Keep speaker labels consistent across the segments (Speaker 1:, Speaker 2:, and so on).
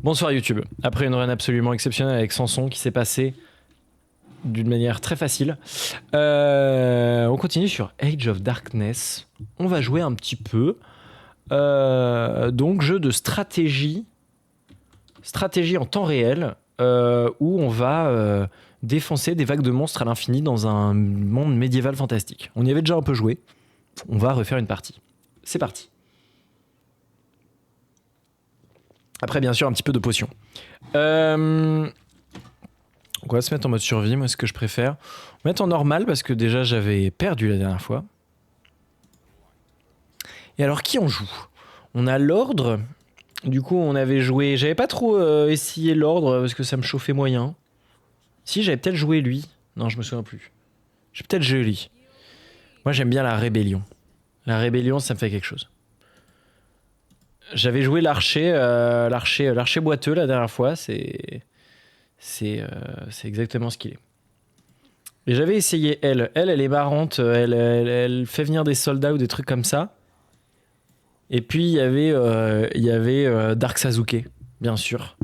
Speaker 1: Bonsoir YouTube. Après une run absolument exceptionnelle avec Samson qui s'est passé d'une manière très facile, on continue sur Age of Darkness. On va jouer un petit peu. Donc jeu de stratégie en temps réel, où on va défoncer des vagues de monstres à l'infini dans un monde médiéval fantastique. On y avait déjà un peu joué. On va refaire une partie. C'est parti. Après, bien sûr, un petit peu de potion. On va se mettre en mode survie, moi, ce que je préfère. On va mettre en normal, parce que déjà, j'avais perdu la dernière fois. Et alors, qui on joue? On a l'ordre. Du coup, on avait joué... J'avais pas trop essayé l'ordre, parce que ça me chauffait moyen. Si, j'avais peut-être joué lui. Non, je me souviens plus. J'ai peut-être joué lui. Moi, j'aime bien la rébellion. La rébellion, ça me fait quelque chose. J'avais joué l'archer boiteux la dernière fois, c'est exactement ce qu'il est. Et j'avais essayé elle est marrante, elle fait venir des soldats ou des trucs comme ça. Et puis il y avait Dark Sasuke, bien sûr.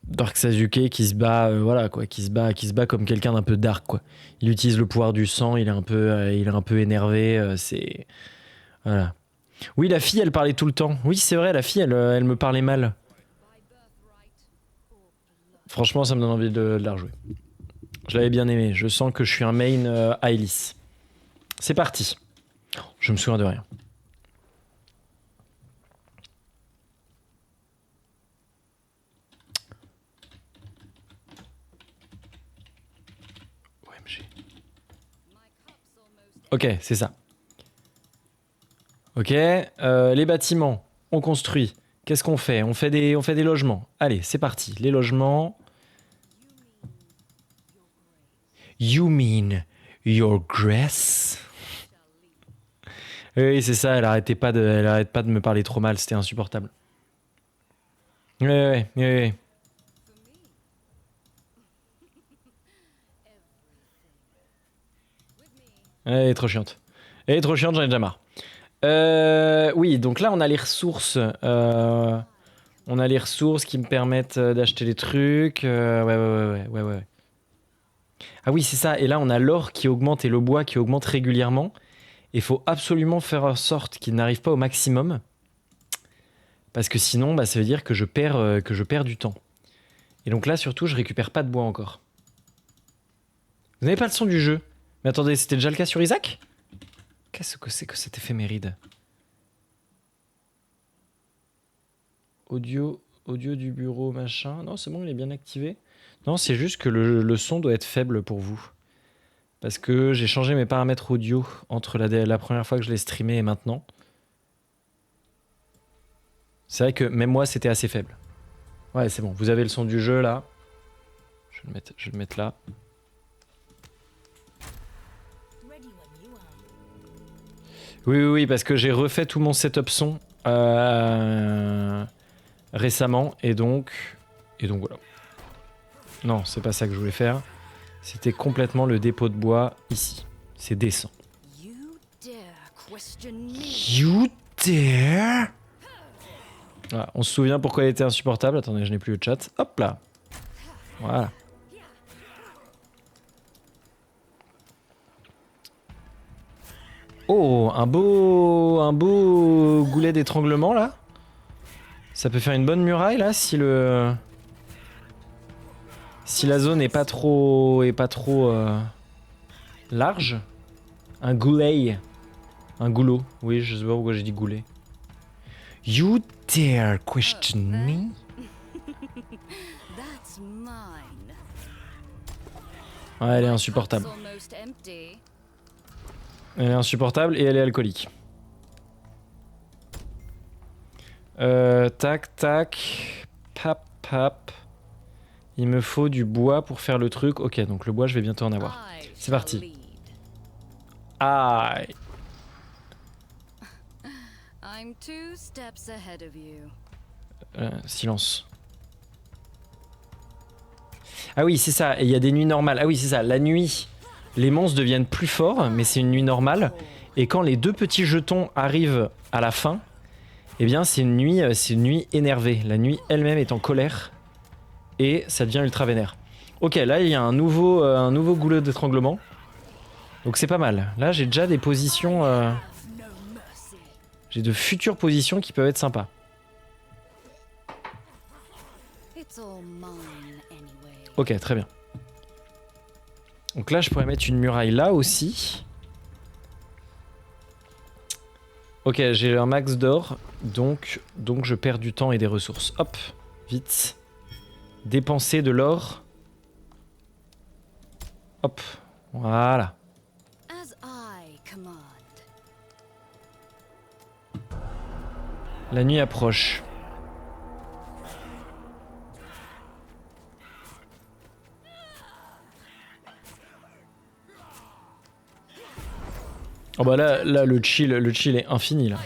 Speaker 1: Dark Sasuke qui se bat, voilà quoi, qui se bat comme quelqu'un d'un peu dark quoi. Il utilise le pouvoir du sang, il est un peu énervé, c'est voilà. Oui, la fille, elle parlait tout le temps. Oui, c'est vrai, la fille, elle me parlait mal. Franchement, ça me donne envie de la rejouer. Je l'avais bien aimé. Je sens que je suis un main Ailis. C'est parti. Je me souviens de rien. Ok, c'est ça. Ok, les bâtiments, on construit. Qu'est-ce qu'on fait? On fait des logements. Allez, c'est parti. Les logements. You mean your grass? Oui, c'est ça, elle arrête pas de me parler trop mal, c'était insupportable. Oui. Elle est trop chiante. Elle est trop chiante, j'en ai déjà marre. Oui, donc là, on a les ressources. On a les ressources qui me permettent d'acheter des trucs. Ouais. Ah oui, c'est ça. Et là, on a l'or qui augmente et le bois qui augmente régulièrement. Il faut absolument faire en sorte qu'il n'arrive pas au maximum. Parce que sinon, bah, ça veut dire que je perds du temps. Et donc là, surtout, je récupère pas de bois encore. Vous n'avez pas le son du jeu? Mais attendez, c'était déjà le cas sur Isaac? Qu'est-ce que c'est que cet éphéméride? Audio du bureau, machin. Non, c'est bon, il est bien activé. Non, c'est juste que le son doit être faible pour vous. Parce que j'ai changé mes paramètres audio entre la première fois que je l'ai streamé et maintenant. C'est vrai que même moi, c'était assez faible. Ouais, c'est bon. Vous avez le son du jeu, là. Je vais le mettre là. Oui, parce que j'ai refait tout mon setup son récemment. Et donc voilà. Non, c'est pas ça que je voulais faire. C'était complètement le dépôt de bois ici. C'est décent. You dare? Voilà, on se souvient pourquoi elle était insupportable. Attendez, je n'ai plus le chat. Hop là. Voilà. Oh, un beau goulet d'étranglement là. Ça peut faire une bonne muraille là si la zone est pas trop large. Un goulet. Un goulot. Oui, je sais pas pourquoi j'ai dit goulet. You dare question me? Ouais, elle est insupportable. Elle est insupportable et elle est alcoolique. Tac. Pap. Il me faut du bois pour faire le truc. Ok, donc le bois, je vais bientôt en avoir. C'est parti. Aïe. Silence. Ah oui, c'est ça. Et il y a des nuits normales. Ah oui, c'est ça. La nuit, les monstres deviennent plus forts, mais c'est une nuit normale. Et quand les deux petits jetons arrivent à la fin, Eh bien, c'est une nuit énervée. La nuit elle-même est en colère et ça devient ultra vénère. Ok, là il y a un nouveau goulot d'étranglement. Donc c'est pas mal. Là j'ai déjà des positions... j'ai de futures positions qui peuvent être sympas. Ok, très bien. Donc là je pourrais mettre une muraille là aussi. Ok, j'ai un max d'or, donc je perds du temps et des ressources. Hop, vite. Dépenser de l'or. Hop, voilà. La nuit approche. Oh bah là le chill est infini là.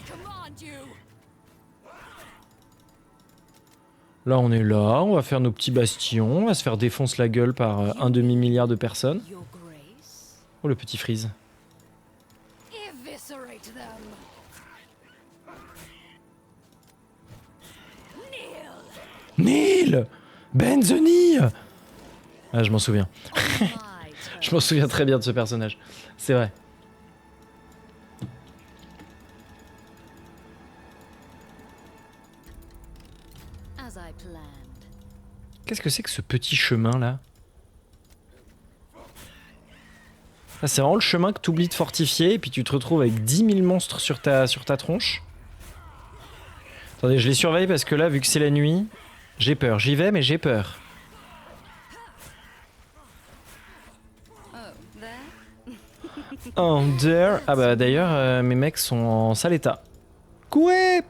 Speaker 1: Là on est là, on va faire nos petits bastions, on va se faire défoncer la gueule par un demi-milliard de personnes. Oh le petit freeze. Neil Benzoni. Ah je m'en souviens. Je m'en souviens très bien de ce personnage. C'est vrai. Qu'est-ce que c'est que ce petit chemin là? Ah, c'est vraiment le chemin que t'oublies de fortifier et puis tu te retrouves avec 10 000 monstres sur ta tronche. Attendez, je les surveille parce que là, vu que c'est la nuit, j'ai peur. J'y vais mais j'ai peur. Oh, there. Ah bah d'ailleurs, mes mecs sont en sale état. Coué.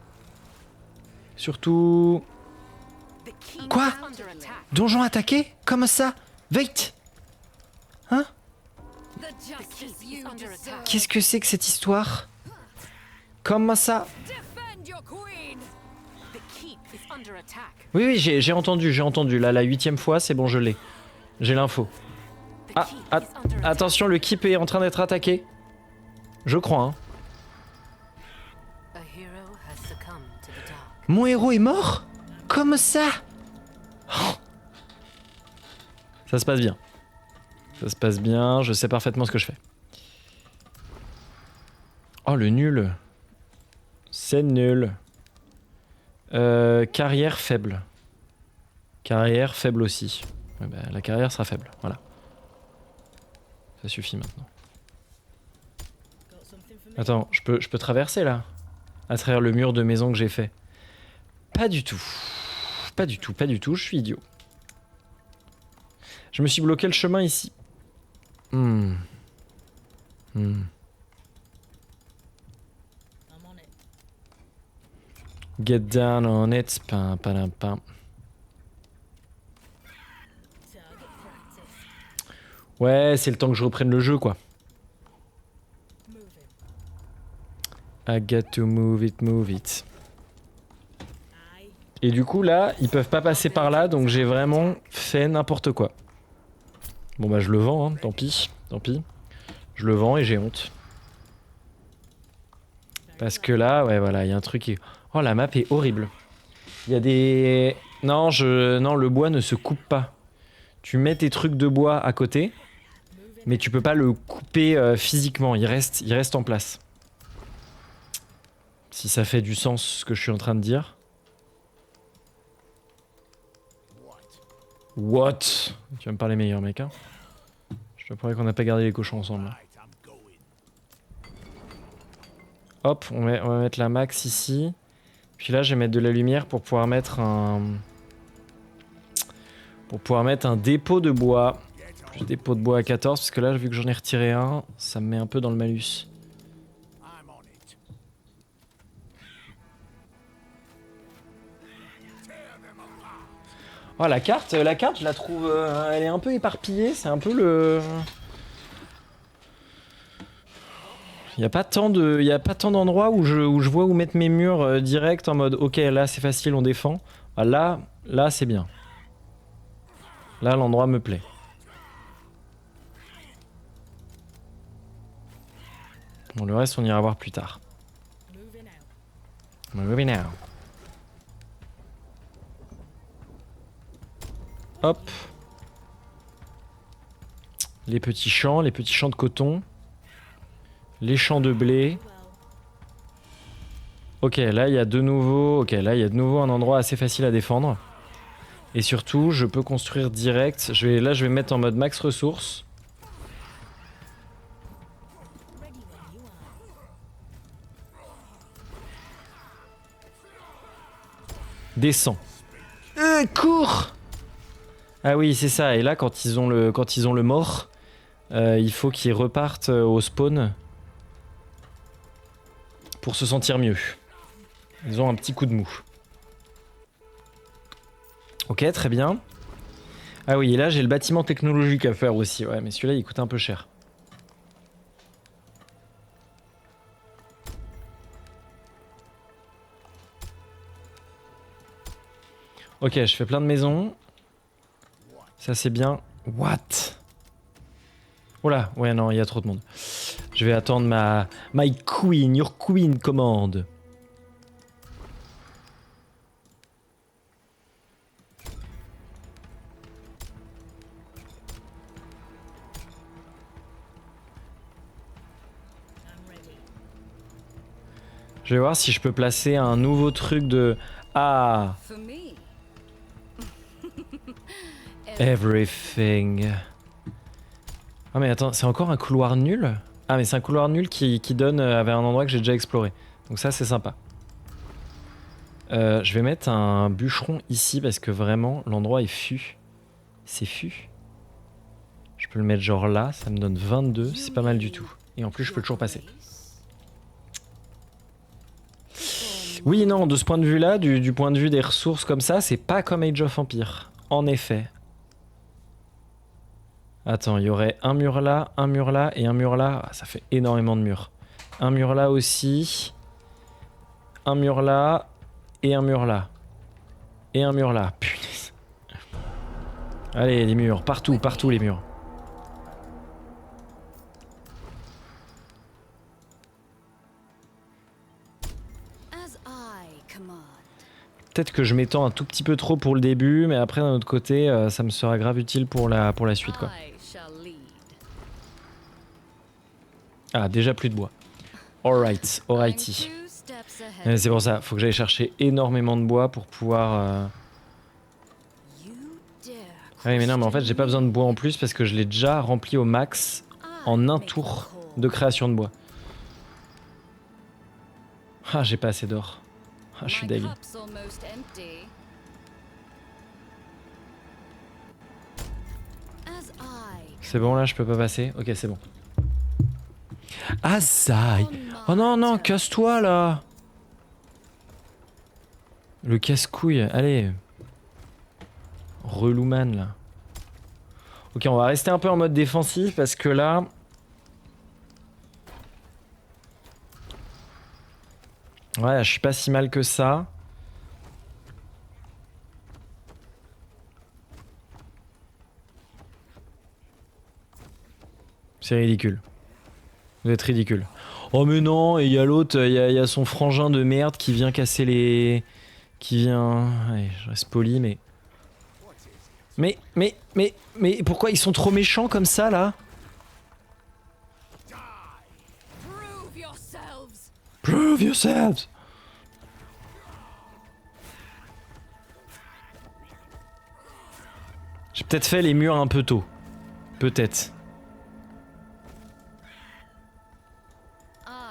Speaker 1: Surtout... Quoi? Donjon attaqué? Comme ça? Wait. Hein? Qu'est-ce que c'est que cette histoire? Comme ça? Oui, j'ai entendu. Là, la 8e fois, c'est bon, je l'ai. J'ai l'info. Ah, attention, le keep est en train d'être attaqué. Je crois, hein. Mon héros est mort? Comme ça? Oh. Ça se passe bien. Ça se passe bien, je sais parfaitement ce que je fais. Oh, le nul. C'est nul. Carrière faible. Carrière faible aussi. Ouais, bah, la carrière sera faible, voilà. Ça suffit maintenant. Attends, je peux traverser là? À travers le mur de maison que j'ai fait. Pas du tout. Pas du tout, je suis idiot. Je me suis bloqué le chemin ici. Get down on it. Pam, pam, pam. Ouais, c'est le temps que je reprenne le jeu, quoi. I got to move it. Et du coup, là, ils peuvent pas passer par là, donc j'ai vraiment fait n'importe quoi. Bon bah je le vends, hein, tant pis. Je le vends et j'ai honte. Parce que là, ouais voilà, il y a un truc qui... Oh, la map est horrible. Il y a des... Non, le bois ne se coupe pas. Tu mets tes trucs de bois à côté, mais tu peux pas le couper physiquement, il reste en place. Si ça fait du sens ce que je suis en train de dire. What? Tu vas me parler meilleur, mec, hein? Je te promets qu'on n'a pas gardé les cochons ensemble. Hop, on va mettre la max ici. Puis là, je vais mettre de la lumière pour pouvoir mettre un... dépôt de bois. Plus dépôt de bois à 14, parce que là, vu que j'en ai retiré un, ça me met un peu dans le malus. Oh, la carte, je la trouve... elle est un peu éparpillée, c'est un peu le... Il n'y a pas tant d'endroits où je vois où mettre mes murs direct en mode ok là c'est facile on défend. Ah, là c'est bien. Là l'endroit me plaît. Bon le reste on ira voir plus tard. Moving now. Hop. Les petits champs de coton. Les champs de blé. Ok, là il y a de nouveau. Ok, là il y a de nouveau un endroit assez facile à défendre. Et surtout, je peux construire direct. Là, je vais mettre en mode max ressources. Descends. Cours. Ah oui, c'est ça. Et là, quand ils ont le mort, il faut qu'ils repartent au spawn pour se sentir mieux. Ils ont un petit coup de mou. Ok, très bien. Ah oui, et là, j'ai le bâtiment technologique à faire aussi. Ouais, mais celui-là, il coûte un peu cher. Ok, je fais plein de maisons. Ça, c'est bien. What? Oh là, ouais, non, il y a trop de monde. Je vais attendre My queen, your queen commande. Je vais voir si je peux placer un nouveau truc de... Ah! Everything. Ah mais attends, c'est encore un couloir nul? Ah mais c'est un couloir nul qui donne vers un endroit que j'ai déjà exploré. Donc ça c'est sympa. Je vais mettre un bûcheron ici parce que vraiment l'endroit est fût. C'est fût. Je peux le mettre genre là, ça me donne 22, c'est pas mal du tout. Et en plus je peux toujours passer. Oui non, de ce point de vue là, du point de vue des ressources comme ça, c'est pas comme Age of Empire. En effet. Attends, il y aurait un mur là et un mur là. Ah, ça fait énormément de murs. Un mur là aussi. Un mur là et un mur là. Et un mur là. Punaise. Allez, les murs. Partout, partout les murs. Peut-être que je m'étends un tout petit peu trop pour le début, mais après d'un autre côté, ça me sera grave utile pour la suite quoi. Ah, déjà plus de bois. Alright, alrighty. C'est pour ça, faut que j'aille chercher énormément de bois pour pouvoir... Ah oui mais non mais en fait j'ai pas besoin de bois en plus parce que je l'ai déjà rempli au max en un tour de création de bois. Ah j'ai pas assez d'or. Ah je suis deg. C'est bon là je peux pas passer? Ok c'est bon. Ah ça. Oh non non casse-toi là. Le casse-couille, allez. Relou man là. Ok on va rester un peu en mode défensif parce que là... Ouais je suis pas si mal que ça. C'est ridicule. Vous êtes ridicule. Oh mais non, et il y a l'autre, il y a son frangin de merde qui vient casser les... Qui vient... Allez, je reste poli mais... Mais pourquoi ils sont trop méchants comme ça là? Prove yourselves. J'ai peut-être fait les murs un peu tôt. Peut-être.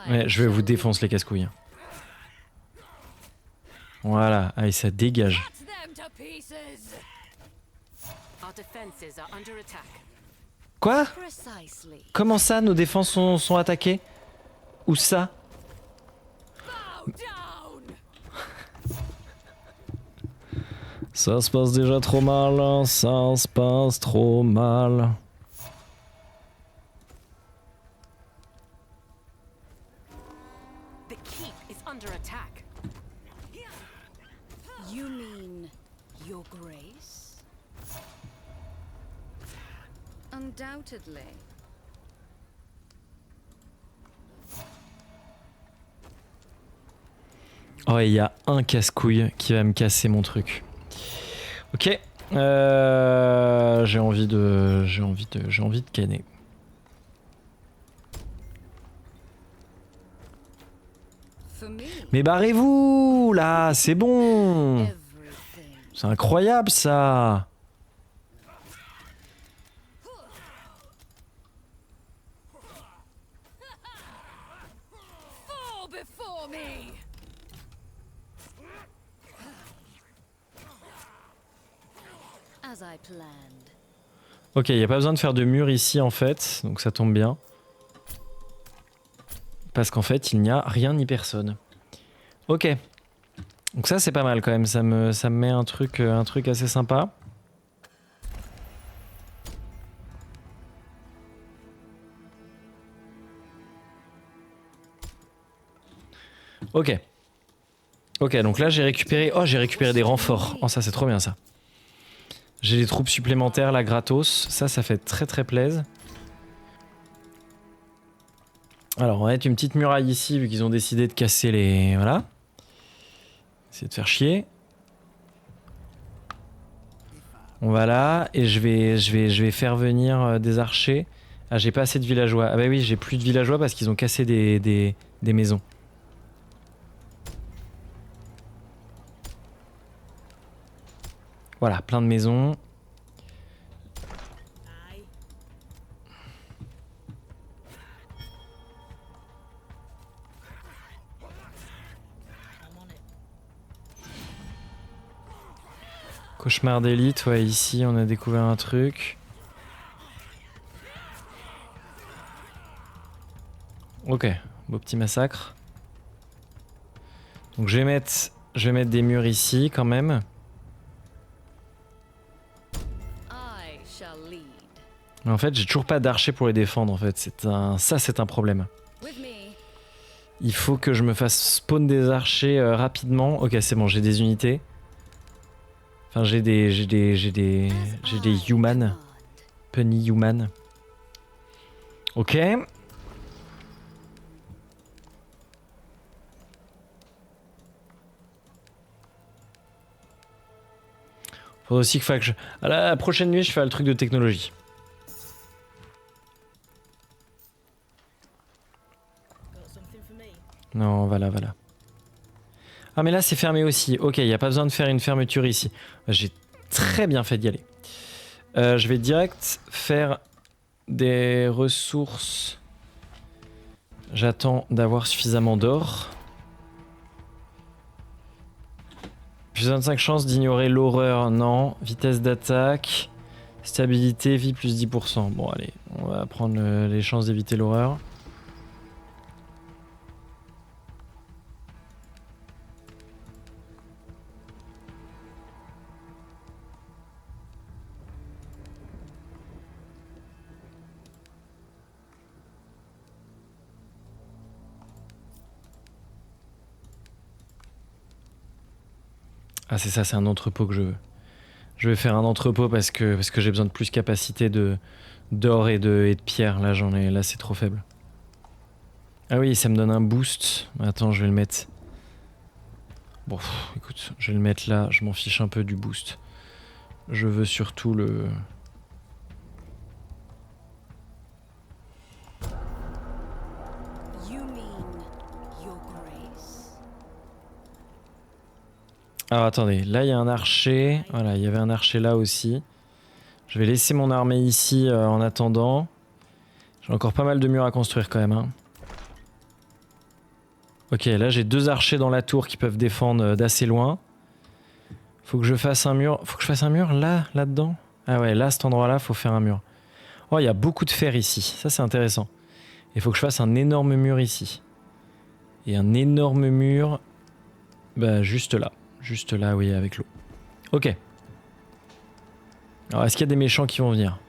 Speaker 1: Ouais, je vais vous défoncer les casse-couilles. Voilà, allez ça dégage. Quoi? Comment ça nos défenses sont attaquées? Où ça? Ça se passe déjà trop mal, hein. Ça se passe trop mal.
Speaker 2: Undoubtedly.
Speaker 1: Oh, il y a un casse-couille qui va me casser mon truc. Ok. J'ai envie de canner. Mais barrez-vous là, c'est bon. C'est incroyable ça. Ok, il n'y a pas besoin de faire de mur ici en fait, donc ça tombe bien. Parce qu'en fait, il n'y a rien ni personne. Ok. Donc ça, c'est pas mal quand même, ça me met un truc assez sympa. Ok. Ok, donc là j'ai récupéré... Oh, j'ai récupéré des renforts. Oh, ça c'est trop bien ça. J'ai des troupes supplémentaires là, gratos. Ça fait très très plaisir. Alors, on va mettre une petite muraille ici, vu qu'ils ont décidé de casser les... Voilà. Essayer de faire chier. On va là, et je vais faire venir des archers. Ah, j'ai pas assez de villageois. Ah bah oui, j'ai plus de villageois parce qu'ils ont cassé des maisons. Voilà, plein de maisons. Cauchemar d'élite, ouais, ici on a découvert un truc. Ok, beau petit massacre. Donc je vais mettre des murs ici quand même. Mais en fait, j'ai toujours pas d'archers pour les défendre en fait. Ça c'est un problème. Il faut que je me fasse spawn des archers rapidement. Ok, c'est bon, j'ai des unités. Enfin, j'ai des humans. Punny human. Ok. Faudrait aussi que je... À la prochaine nuit, je fais le truc de technologie. Non, voilà. Ah, mais là, c'est fermé aussi. Ok, il n'y a pas besoin de faire une fermeture ici. J'ai très bien fait d'y aller. Je vais direct faire des ressources. J'attends d'avoir suffisamment d'or. Plus 25 chances d'ignorer l'horreur, non. Vitesse d'attaque. Stabilité, vie plus 10%. Bon, allez, on va prendre les chances d'éviter l'horreur. Ah, c'est ça, c'est un entrepôt que je veux. Je vais faire un entrepôt parce que j'ai besoin de plus capacité d'or et de pierre. Là, là, c'est trop faible. Ah oui, ça me donne un boost. Attends, je vais le mettre. Bon, écoute, je vais le mettre là. Je m'en fiche un peu du boost. Je veux surtout le... Alors attendez, là il y a un archer. Voilà, il y avait un archer là aussi. Je vais laisser mon armée ici en attendant. J'ai encore pas mal de murs à construire quand même. Hein. Ok, là j'ai deux archers dans la tour qui peuvent défendre d'assez loin. Faut que je fasse un mur. Faut que je fasse un mur là, là-dedans. Ah ouais, là, cet endroit-là, faut faire un mur. Oh, il y a beaucoup de fer ici. Ça, c'est intéressant. Il faut que je fasse un énorme mur ici. Et un énorme mur... Bah, juste là. Juste là, oui, avec l'eau. Ok. Alors, est-ce qu'il y a des méchants qui vont venir?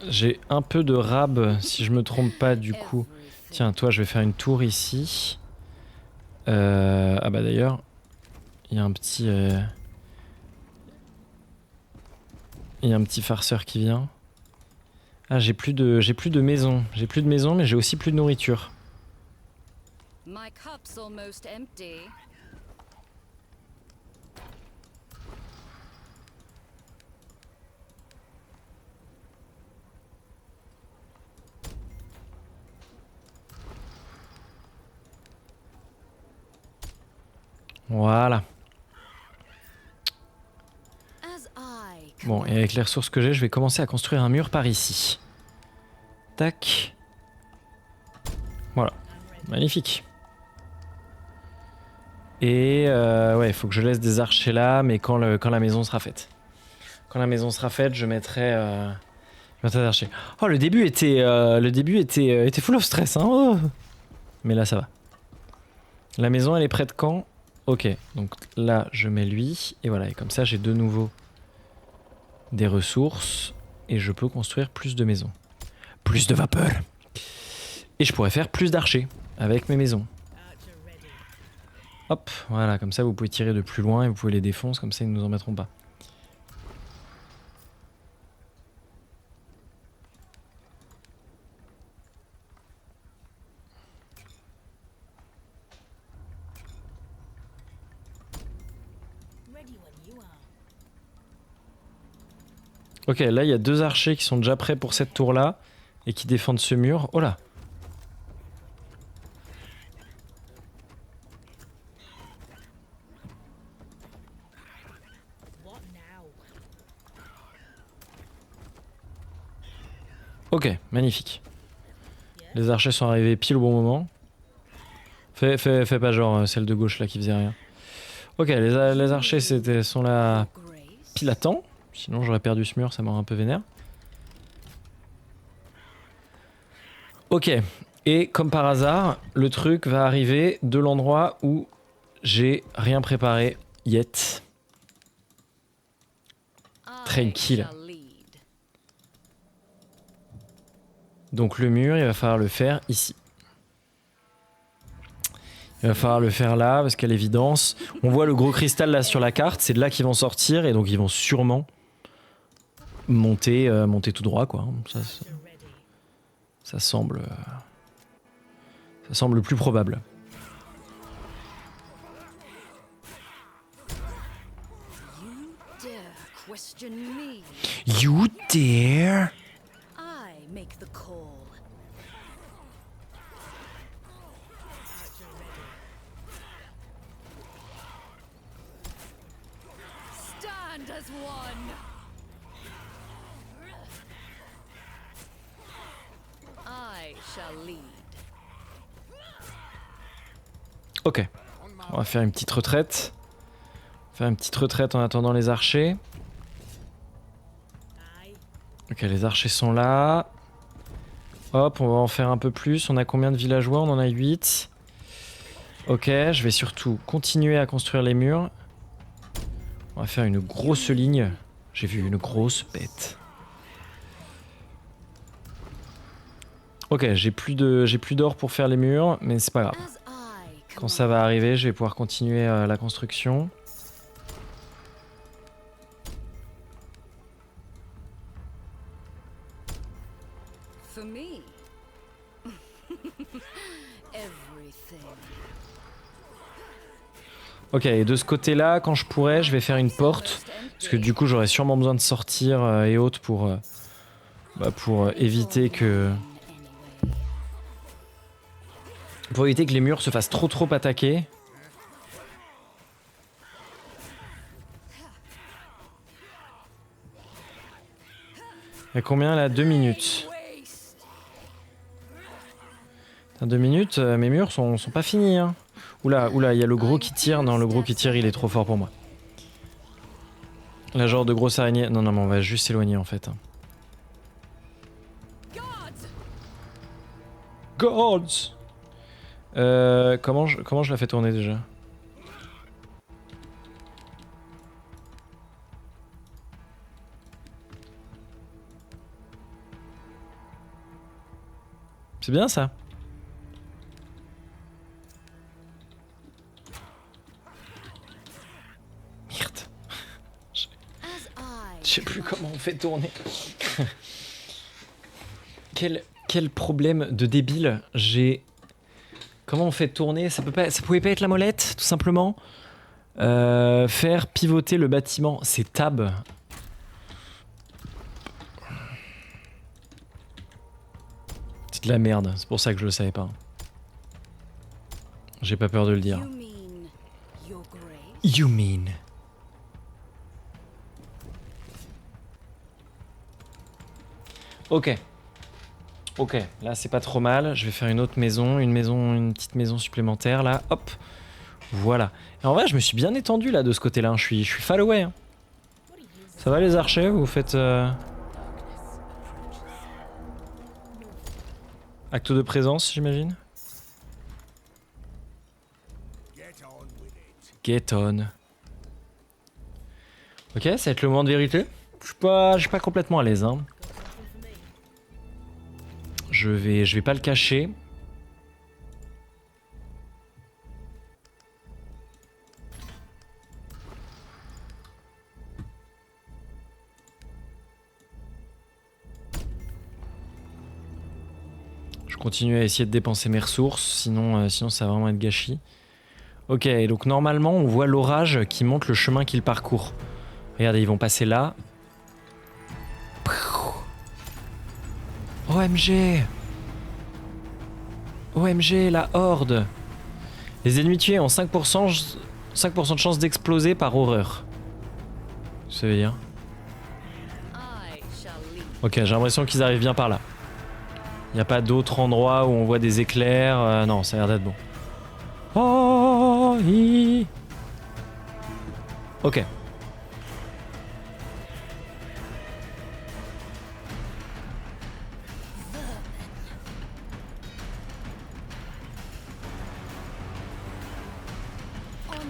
Speaker 1: J'ai un peu de rab, si je me trompe pas, du coup. Tiens, toi, je vais faire une tour ici. Ah bah d'ailleurs, il y a un petit... Il y a un petit farceur qui vient. Ah, j'ai plus de maison. J'ai plus de maison, mais j'ai aussi plus de nourriture.
Speaker 2: My cup's almost empty.
Speaker 1: Voilà.
Speaker 2: As I
Speaker 1: Bon, et avec les ressources que j'ai, je vais commencer à construire un mur par ici. Tac. Voilà. Magnifique. Et ouais, il faut que je laisse des archers là, mais quand la maison sera faite. Quand la maison sera faite, je mettrai des archers. Oh, le début était full of stress, hein. Oh. Mais là, ça va. La maison, elle est prête quand? Ok, donc là, je mets lui. Et voilà, et comme ça, j'ai de nouveau des ressources. Et je peux construire plus de maisons. Plus de vapeur. Et je pourrais faire plus d'archers avec mes maisons. Hop, voilà, comme ça vous pouvez tirer de plus loin et vous pouvez les défoncer, comme ça ils ne nous en mettront pas. Ok, là il y a 2 archers qui sont déjà prêts pour cette tour là et qui défendent ce mur. Oh là! Ok, magnifique. Les archers sont arrivés pile au bon moment. Fais pas genre celle de gauche là qui faisait rien. Ok, les archers sont là pile à temps. Sinon j'aurais perdu ce mur, ça m'aurait un peu vénère. Ok, et comme par hasard, le truc va arriver de l'endroit où j'ai rien préparé yet. Tranquille. Donc le mur, il va falloir le faire ici. Il va falloir le faire là, parce qu'à l'évidence, on voit le gros cristal là sur la carte, c'est de là qu'ils vont sortir, et donc ils vont sûrement monter tout droit, quoi. Ça semble le plus probable. You dare?
Speaker 2: I make the call. Stand as one. I shall lead.
Speaker 1: Ok, on va faire une petite retraite. Faire une petite retraite en attendant les archers. Ok, les archers sont là. Hop, on va en faire un peu plus. On a combien de villageois? On en a 8. Ok, je vais surtout continuer à construire les murs. On va faire une grosse ligne. J'ai vu une grosse bête. Ok, j'ai plus d'or pour faire les murs, mais c'est pas grave. Quand ça va arriver, je vais pouvoir continuer la construction.
Speaker 2: For me. Everything.
Speaker 1: Ok, et de ce côté-là, quand je pourrais, je vais faire une porte. Parce que du coup, j'aurais sûrement besoin de sortir et autres pour éviter que... Pour éviter que les murs se fassent trop attaquer. Il y a combien là? 2 minutes. 2 minutes, mes murs sont pas finis. Hein. Oula, il y a le gros qui tire. Non, le gros qui tire, il est trop fort pour moi. La genre de grosse araignée. Non, mais on va juste s'éloigner en fait. Gods! Comment je la fais tourner déjà? C'est bien ça. Merde. Je sais plus comment on fait tourner. Quel problème de débile j'ai. Comment on fait tourner? Ça pouvait pas être la molette, tout simplement. Faire pivoter le bâtiment, c'est tab. C'est de la merde, c'est pour ça que je le savais pas. J'ai pas peur de le dire.
Speaker 2: You mean your grace?
Speaker 1: You mean. Ok. Ok, là c'est pas trop mal. Je vais faire une autre maison, une petite maison supplémentaire là. Hop. Voilà. Et en vrai, je me suis bien étendu là de ce côté-là. Je suis fall away. Hein. Ça va les archers? Vous faites acte de présence, j'imagine? Get on. Ok, ça va être le moment de vérité. Je suis pas complètement à l'aise. Hein. Je vais pas le cacher. Je continue à essayer de dépenser mes ressources, sinon ça va vraiment être gâchis. Ok, donc normalement on voit l'orage qui montre le chemin qu'il parcourt. Regardez, ils vont passer là. OMG! OMG, la horde! Les ennemis tués ont 5% de chance d'exploser par horreur. Ça veut dire?
Speaker 2: I shall lead.
Speaker 1: Ok, j'ai l'impression qu'ils arrivent bien par là. Y a pas d'autre endroit où on voit des éclairs. Non, ça a l'air d'être bon. Oh, ok.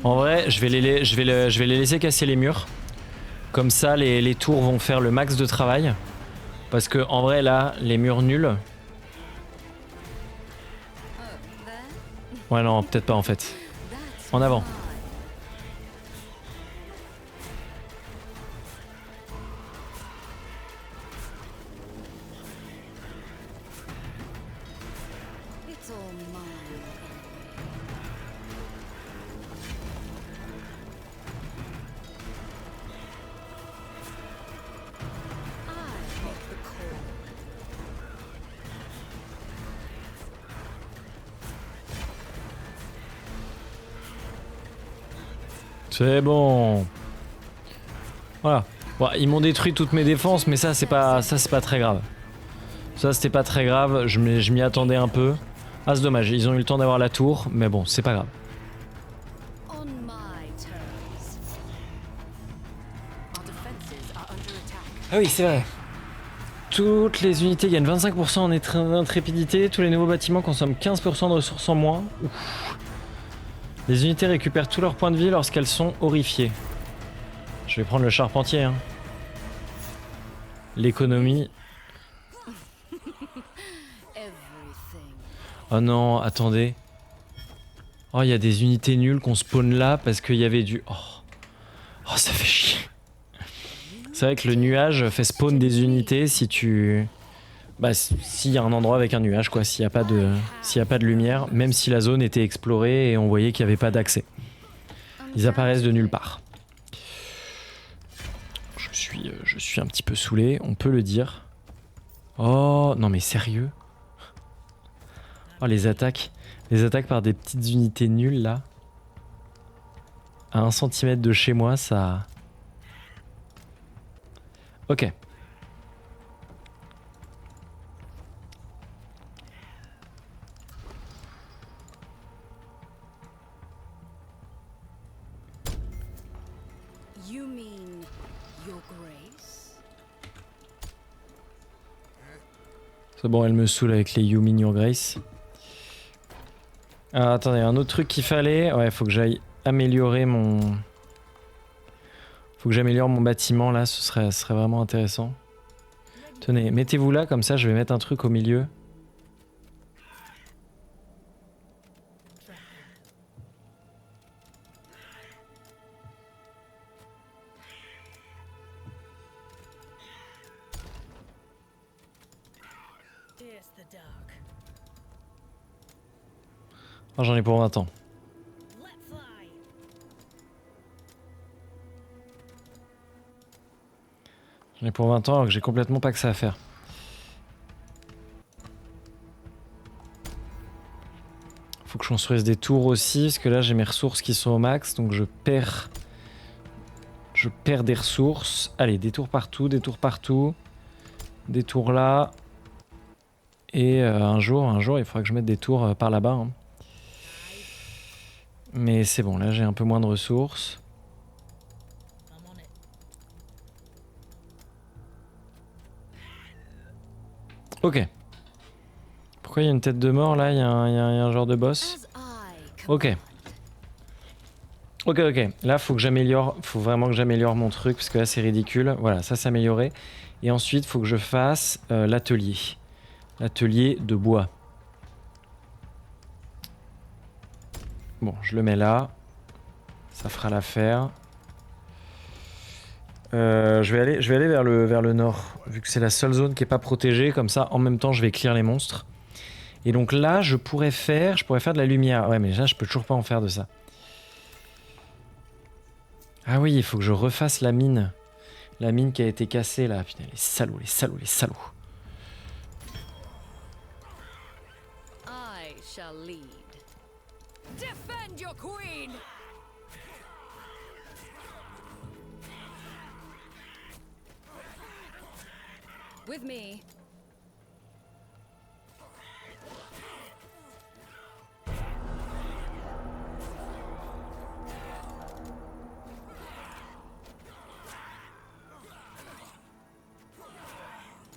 Speaker 1: En vrai, je vais les laisser casser les murs. Comme ça, les tours vont faire le max de travail. Parce que en vrai, là, les murs nuls. Ouais, non, peut-être pas en fait. En avant.
Speaker 2: It's all mine. I make the call.
Speaker 1: C'est bon. Voilà. Bon, ils m'ont détruit toutes mes défenses, mais ça c'est pas très grave. Ça c'était pas très grave, je m'y attendais un peu. Ah c'est dommage, ils ont eu le temps d'avoir la tour, mais bon, c'est pas grave.
Speaker 2: On my terms. Our defenses are under attack.
Speaker 1: Ah oui, c'est vrai. Toutes les unités gagnent 25% en intrépidité, tous les nouveaux bâtiments consomment 15% de ressources en moins. Ouf. Les unités récupèrent tous leurs points de vie lorsqu'elles sont horrifiées. Je vais prendre le charpentier. Hein. L'économie.
Speaker 2: Everything.
Speaker 1: Oh non, attendez. Oh, il y a des unités nulles qu'on spawn là parce qu'il y avait du... Oh, ça fait chier. C'est vrai que le nuage fait spawn des unités si tu... Bah, s'il y a un endroit avec un nuage, quoi. S'il n'y a pas de lumière, même si la zone était explorée et on voyait qu'il n'y avait pas d'accès. Ils apparaissent de nulle part. Je suis un petit peu saoulé, on peut le dire. Oh, non mais sérieux? Oh, les attaques par des petites unités nulles, là. À 1 centimètre de chez moi, ça... Ok.
Speaker 2: You mean your grace?
Speaker 1: C'est bon, elle me saoule avec les You Mean Your Grace. Alors, attendez, un autre truc qu'il fallait... Ouais, faut que j'aille améliorer mon... Faut que j'améliore mon bâtiment, là, ce serait vraiment intéressant. Tenez, mettez-vous là, comme ça, je vais mettre un truc au milieu. Oh, j'en ai pour 20 ans. J'en ai pour 20 ans alors que j'ai complètement pas que ça à faire. Faut que je construise des tours aussi, parce que là j'ai mes ressources qui sont au max, donc je perds des ressources. Allez, des tours partout, des tours partout. Des tours là. Et un jour, il faudra que je mette des tours par là-bas. Hein. Mais c'est bon, là j'ai un peu moins de ressources. Ok. Pourquoi il y a une tête de mort là? Il y a un genre de boss. Ok. Ok. Là faut vraiment que j'améliore mon truc parce que là c'est ridicule. Voilà, ça s'est amélioré. Et ensuite faut que je fasse l'atelier. L'atelier de bois. Bon, je le mets là. Ça fera l'affaire. Je vais aller vers le nord, vu que c'est la seule zone qui est pas protégée. Comme ça, en même temps, je vais clear les monstres. Et donc là, je pourrais faire de la lumière. Ouais, mais là, je peux toujours pas en faire de ça. Ah oui, il faut que je refasse la mine. La mine qui a été cassée là. Putain, les salauds.
Speaker 2: I shall lead. Defend your queen! With me.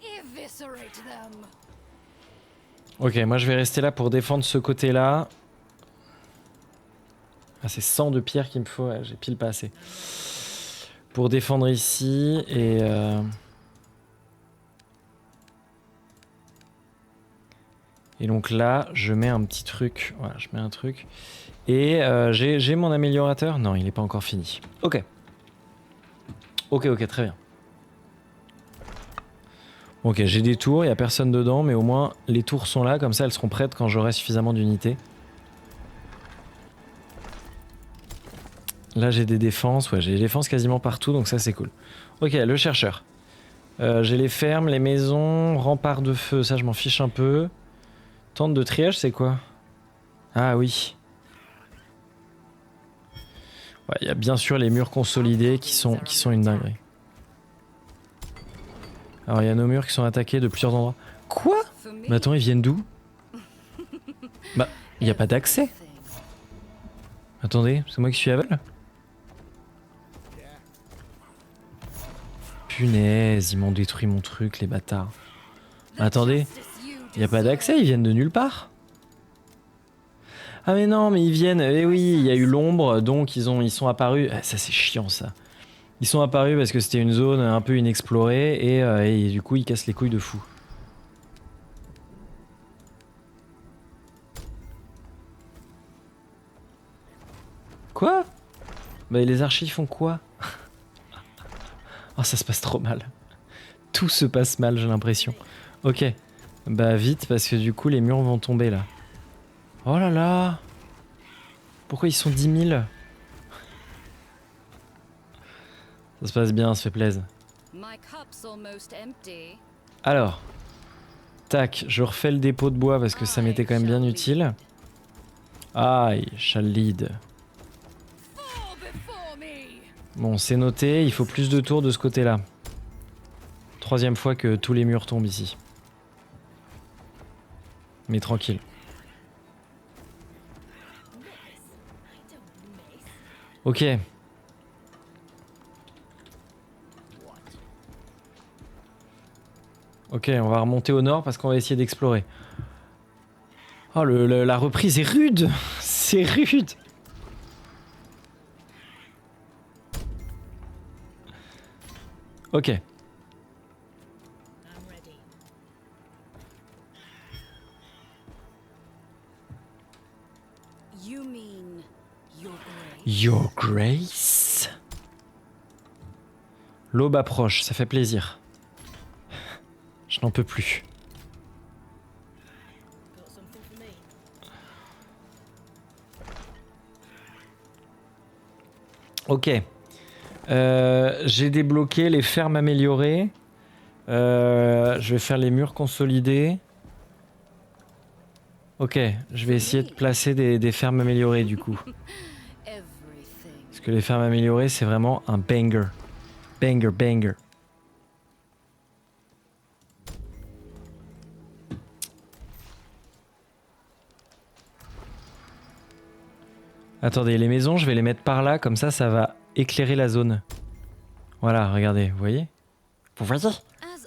Speaker 2: Eviscerate them.
Speaker 1: Ok, moi je vais rester là pour défendre ce côté-là. Ah, c'est 100 de pierre qu'il me faut. Ouais, j'ai pile pas assez. Pour défendre ici et... Et donc là, je mets un petit truc. Voilà, je mets un truc. Et j'ai mon améliorateur. Non, il n'est pas encore fini. Ok. Ok, très bien. Ok, j'ai des tours, il n'y a personne dedans, mais au moins les tours sont là, comme ça elles seront prêtes quand j'aurai suffisamment d'unités. Là j'ai des défenses, ouais, j'ai des défenses quasiment partout, donc ça c'est cool. Ok, le chercheur. J'ai les fermes, les maisons, remparts de feu, ça je m'en fiche un peu. Tente de triage, c'est quoi? Ah oui. Ouais, il y a bien sûr les murs consolidés qui sont une dinguerie. Alors il y a nos murs qui sont attaqués de plusieurs endroits. Quoi? Mais attends, ils viennent d'où? Bah, il n'y a pas d'accès. Attendez, c'est moi qui suis aveugle? Punaise, ils m'ont détruit mon truc, les bâtards. Attendez, il n'y a pas d'accès, ils viennent de nulle part. Ah mais non, mais ils viennent... Eh oui, il y a eu l'ombre, donc ils sont apparus... Ah, ça c'est chiant ça. Ils sont apparus parce que c'était une zone un peu inexplorée et du coup ils cassent les couilles de fou. Quoi? Bah les archis font quoi? Oh ça se passe trop mal. Tout se passe mal j'ai l'impression. Ok. Bah vite parce que du coup les murs vont tomber là. Oh là là! Pourquoi ils sont 10 000? Ça se passe bien, ça fait plaisir. Alors. Tac, je refais le dépôt de bois parce que ça m'était quand même bien utile. Aïe, shall lead. Bon, c'est noté, il faut plus de tours de ce côté-là. 3e fois que tous les murs tombent ici. Mais tranquille. Ok. Ok, on va remonter au nord parce qu'on va essayer d'explorer. Oh, la reprise est rude. C'est rude. Ok. Your Grace? L'aube approche, ça fait plaisir. Je n'en peux plus. Ok. J'ai débloqué les fermes améliorées. Je vais faire les murs consolidés. Ok, je vais essayer de placer des fermes améliorées du coup.
Speaker 2: Everything.
Speaker 1: Parce que les fermes améliorées, c'est vraiment un banger. Banger, banger. Attendez, les maisons, je vais les mettre par là, comme ça va éclairer la zone. Voilà, regardez, vous voyez? Vous voyez?
Speaker 2: As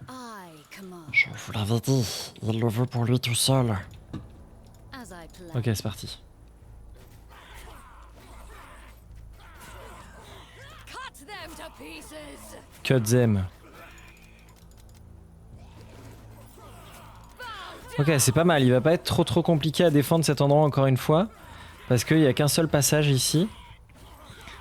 Speaker 2: I command.
Speaker 1: Je vous l'avais dit, il le veut pour lui tout seul.
Speaker 2: As I plan.
Speaker 1: Ok, c'est parti.
Speaker 2: Cut them to pieces.
Speaker 1: Cut them. Ok, c'est pas mal, il va pas être trop compliqué à défendre cet endroit encore une fois. Parce qu'il n'y a qu'un seul passage ici.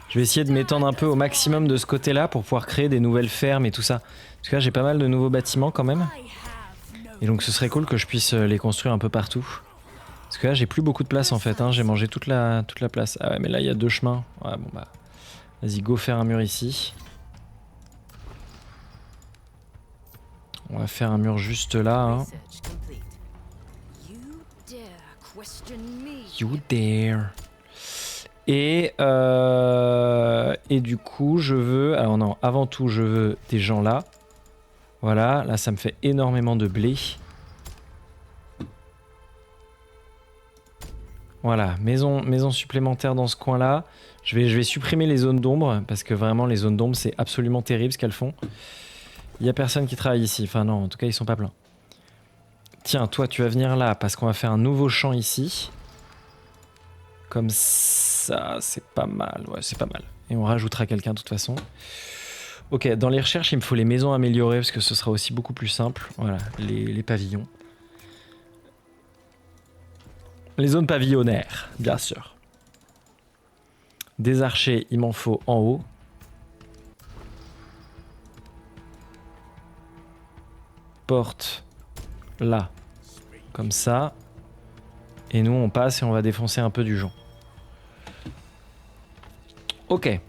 Speaker 1: Je vais essayer de m'étendre un peu au maximum de ce côté-là pour pouvoir créer des nouvelles fermes et tout ça. Parce que là, j'ai pas mal de nouveaux bâtiments quand même.
Speaker 2: I have no.
Speaker 1: Et donc, ce serait cool que je puisse les construire un peu partout. Parce que là, j'ai plus beaucoup de place en fait. Hein. J'ai mangé toute la place. Ah ouais, mais là, il y a 2 chemins. Ouais, bon bah. Vas-y, go faire un mur ici. On va faire un mur juste là. Hein.
Speaker 2: Research complete. You dare question me?
Speaker 1: You dare. Et du coup, je veux... Alors non, avant tout, je veux des gens là. Voilà, là, ça me fait énormément de blé. Voilà, maison supplémentaire dans ce coin-là. Je vais supprimer les zones d'ombre, parce que vraiment, les zones d'ombre, c'est absolument terrible ce qu'elles font. Il y a personne qui travaille ici. Enfin non, en tout cas, ils sont pas pleins. Tiens, toi, tu vas venir là, parce qu'on va faire un nouveau champ ici. Comme ça, c'est pas mal. Ouais, c'est pas mal. Et on rajoutera quelqu'un de toute façon. Ok, dans les recherches, il me faut les maisons améliorées parce que ce sera aussi beaucoup plus simple. Voilà, les pavillons. Les zones pavillonnaires, bien sûr. Des archers, il m'en faut en haut. Porte là, comme ça. Et nous, on passe et on va défoncer un peu du jonc. Ok.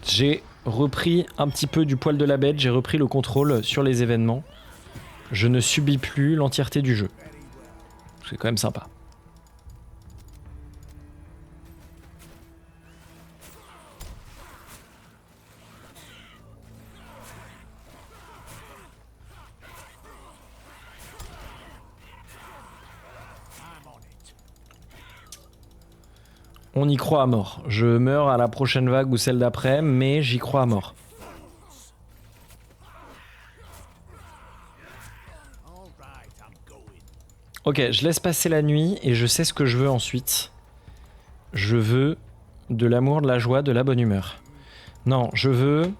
Speaker 1: J'ai repris un petit peu du poil de la bête, j'ai repris le contrôle sur les événements. Je ne subis plus l'entièreté du jeu. C'est quand même sympa. On y croit à mort. Je meurs à la prochaine vague ou celle d'après, mais j'y crois à mort. Ok, je laisse passer la nuit et je sais ce que je veux ensuite. Je veux de l'amour, de la joie, de la bonne humeur. Non, je veux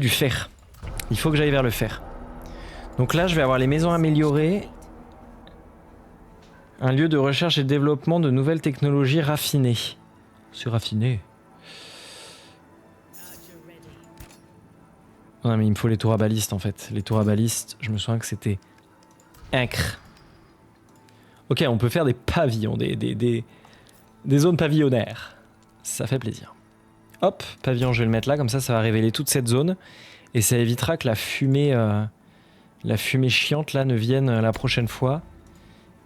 Speaker 1: du fer. Il faut que j'aille vers le fer. Donc là, je vais avoir les maisons améliorées. Un lieu de recherche et développement de nouvelles technologies raffinées. C'est raffiné. Non mais il me faut les tours à balistes en fait. Les tours à balistes, je me souviens que c'était incre. Ok, on peut faire des pavillons, des zones pavillonnaires. Ça fait plaisir. Hop, pavillon, je vais le mettre là, comme ça va révéler toute cette zone. Et ça évitera que la fumée chiante là ne vienne la prochaine fois.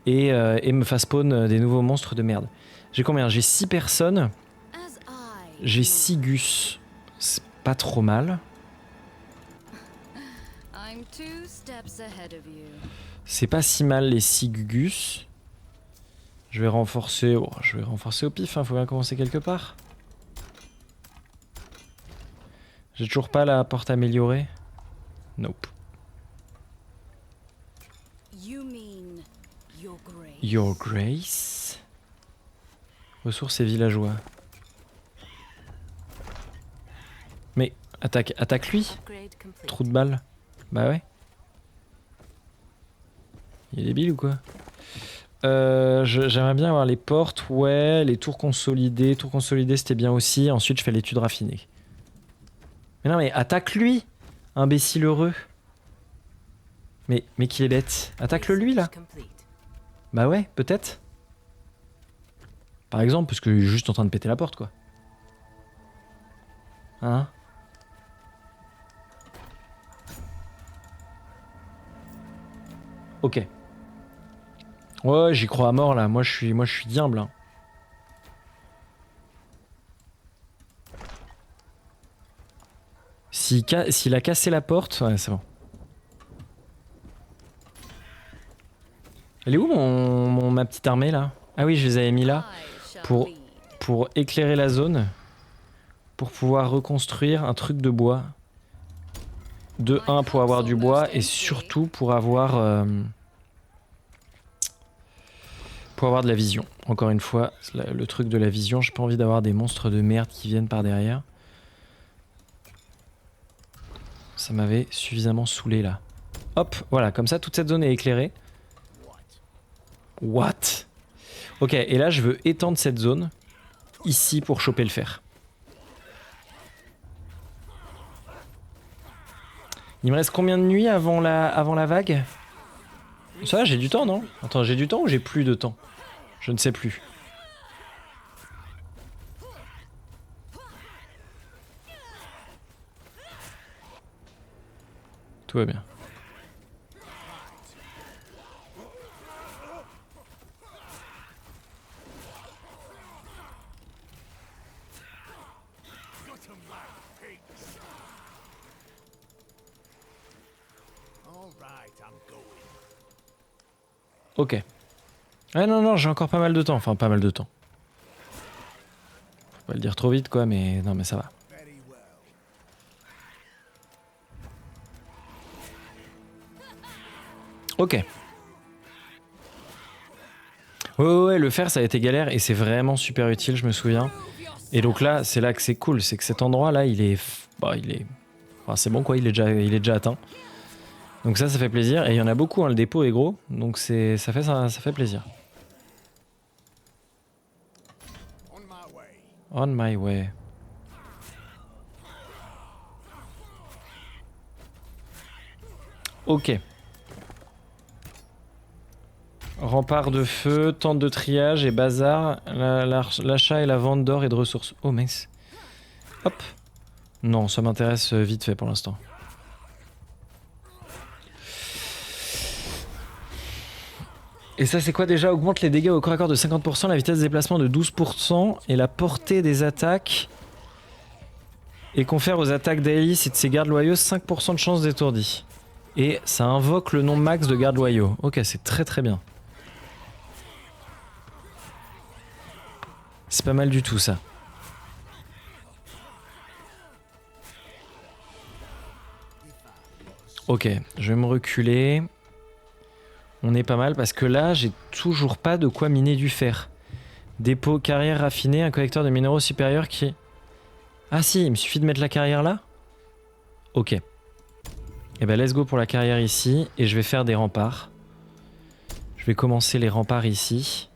Speaker 1: Et me fasse spawn des nouveaux monstres de merde. J'ai combien? J'ai 6 personnes.
Speaker 2: As I.
Speaker 1: J'ai 6 gus. C'est pas trop mal.
Speaker 2: I'm 2 steps ahead of you.
Speaker 1: C'est pas si mal les 6 gus. Je vais renforcer. Oh, je vais renforcer au pif, hein, faut bien commencer quelque part. J'ai toujours pas la porte améliorée. Nope.
Speaker 2: You mean your grace.
Speaker 1: Your Grace. Ressources et villageois. Mais attaque lui.
Speaker 2: Upgrade complete.
Speaker 1: Trou de balle. Bah ouais. Il est débile ou quoi? J'aimerais bien avoir les portes, ouais, les tours consolidées. Tours consolidées c'était bien aussi. Ensuite je fais l'étude raffinée. Mais non mais attaque lui, imbécile heureux. Mais qu'il est bête. Attaque-le lui là. Bah ouais, peut-être. Par exemple, parce qu'il est juste en train de péter la porte quoi. Hein? Ok. Ouais, j'y crois à mort là. Moi, je suis diable. Hein. S'il a cassé la porte, ouais, c'est bon. Elle est où ma petite armée là? Ah oui, je les avais mis là
Speaker 2: I shall
Speaker 1: pour,
Speaker 2: lead.
Speaker 1: pour éclairer la zone, pour pouvoir reconstruire un truc de bois. De 1 pour avoir du bois et surtout pour avoir de la vision. Encore une fois, le truc de la vision, j'ai pas envie d'avoir des monstres de merde qui viennent par derrière. Ça m'avait suffisamment saoulé là. Hop, voilà, comme ça toute cette zone est éclairée. What? Ok, et là je veux étendre cette zone ici pour choper le fer. Il me reste combien de nuits avant la vague? Ça va, j'ai du temps, non? Attends, j'ai du temps ou j'ai plus de temps? Je ne sais plus. Tout va bien. Ok. Ah non, non, j'ai encore pas mal de temps. Enfin, pas mal de temps. Faut pas le dire trop vite, quoi, mais non, mais ça va. Ok. Ouais, le fer, ça a été galère et c'est vraiment super utile, je me souviens. Et donc là, c'est là que c'est cool, c'est que cet endroit-là, il est... Enfin, c'est bon, quoi, il est déjà atteint. Donc ça fait plaisir. Et il y en a beaucoup, hein, le dépôt est gros. Donc ça fait plaisir. On my way. Ok. Rempart de feu, tente de triage et bazar. L'achat et la vente d'or et de ressources. Oh mince. Hop. Non, ça m'intéresse vite fait pour l'instant. Et ça c'est quoi déjà? Augmente les dégâts au corps à corps de 50%, la vitesse de déplacement de 12% et la portée des attaques. Et confère aux attaques d'Alice et de ses gardes loyaux 5% de chance d'étourdi. Et ça invoque le nom max de gardes loyaux. Ok, c'est très très bien. C'est pas mal du tout ça. Ok, je vais me reculer. On est pas mal parce que là, j'ai toujours pas de quoi miner du fer. Dépôt, carrière raffinée, un collecteur de minéraux supérieur qui... Ah si, il me suffit de mettre la carrière là? Ok. Et ben let's go pour la carrière ici. Et je vais faire des remparts. Je vais commencer les remparts ici.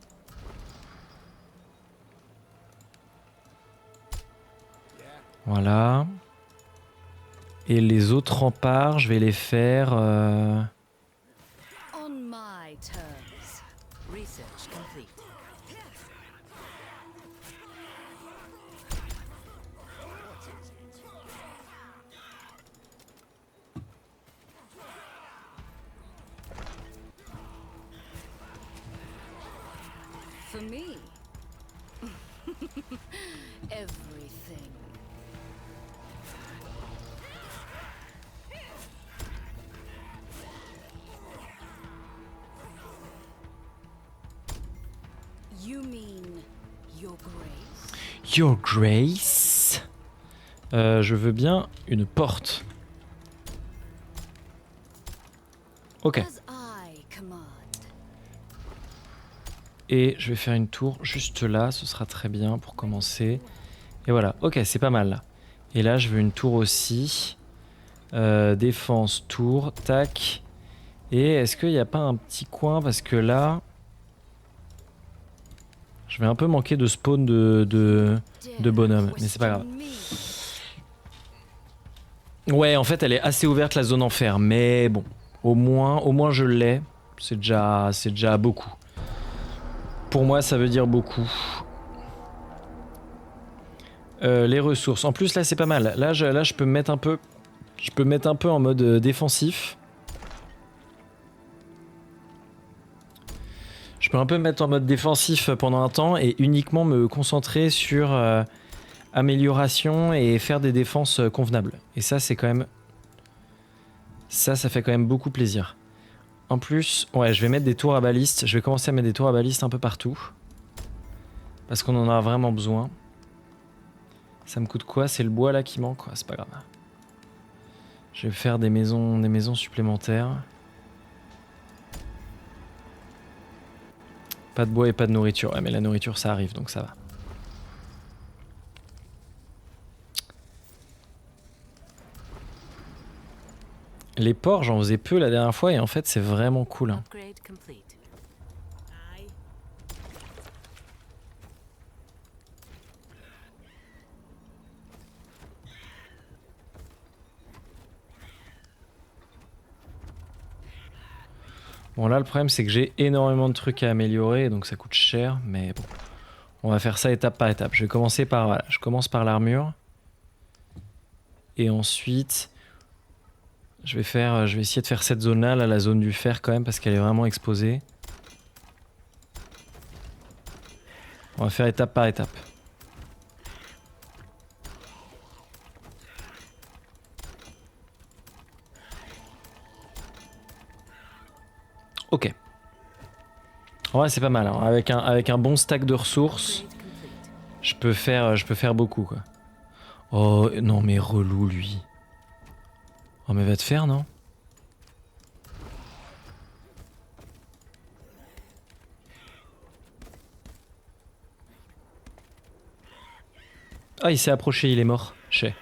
Speaker 1: Voilà. Et les autres remparts, je vais les faire...
Speaker 2: On my terms. Research complete. For me, everything. You mean your grace?
Speaker 1: Your Grace. Je veux bien une porte. Ok.
Speaker 2: As I command.
Speaker 1: Et je vais faire une tour juste là, ce sera très bien pour commencer. Et voilà, ok, c'est pas mal là. Et là, je veux une tour aussi. Défense, tour, tac. Et est-ce qu'il n'y a pas un petit coin? Parce que là, je vais un peu manquer de spawn de bonhomme. Mais c'est pas grave. Ouais, en fait, elle est assez ouverte la zone enfer. Mais bon, au moins je l'ai. C'est déjà beaucoup. Pour moi, ça veut dire beaucoup. Les ressources. En plus là c'est pas mal. Là je peux me mettre un peu. Je peux me mettre un peu en mode défensif. Je peux un peu me mettre en mode défensif pendant un temps et uniquement me concentrer sur amélioration et faire des défenses convenables. Et ça c'est quand même... Ça fait quand même beaucoup plaisir. En plus, ouais, je vais mettre des tours à baliste. Je vais commencer à mettre des tours à baliste un peu partout. Parce qu'on en a vraiment besoin. Ça me coûte quoi? C'est le bois là qui manque? Ouais, c'est pas grave. Je vais faire des maisons supplémentaires. Pas de bois et pas de nourriture. Ouais, mais la nourriture ça arrive donc ça va. Les porcs, j'en faisais peu la dernière fois et en fait c'est vraiment cool. Hein.
Speaker 2: Upgrade complete. Aye.
Speaker 1: Bon là le problème c'est que j'ai énormément de trucs à améliorer donc ça coûte cher mais bon. On va faire ça étape par étape. Je vais commencer par... Voilà, je commence par l'armure. Et ensuite... Je vais essayer de faire cette zone là, la zone du fer quand même parce qu'elle est vraiment exposée. On va faire étape par étape. Ok. En vrai c'est pas mal. Hein. Avec un bon stack de ressources,
Speaker 2: Upgrade complete.
Speaker 1: je peux faire beaucoup quoi. Oh non mais relou lui. Oh mais va te faire non? Ah il s'est approché, il est mort. Chez.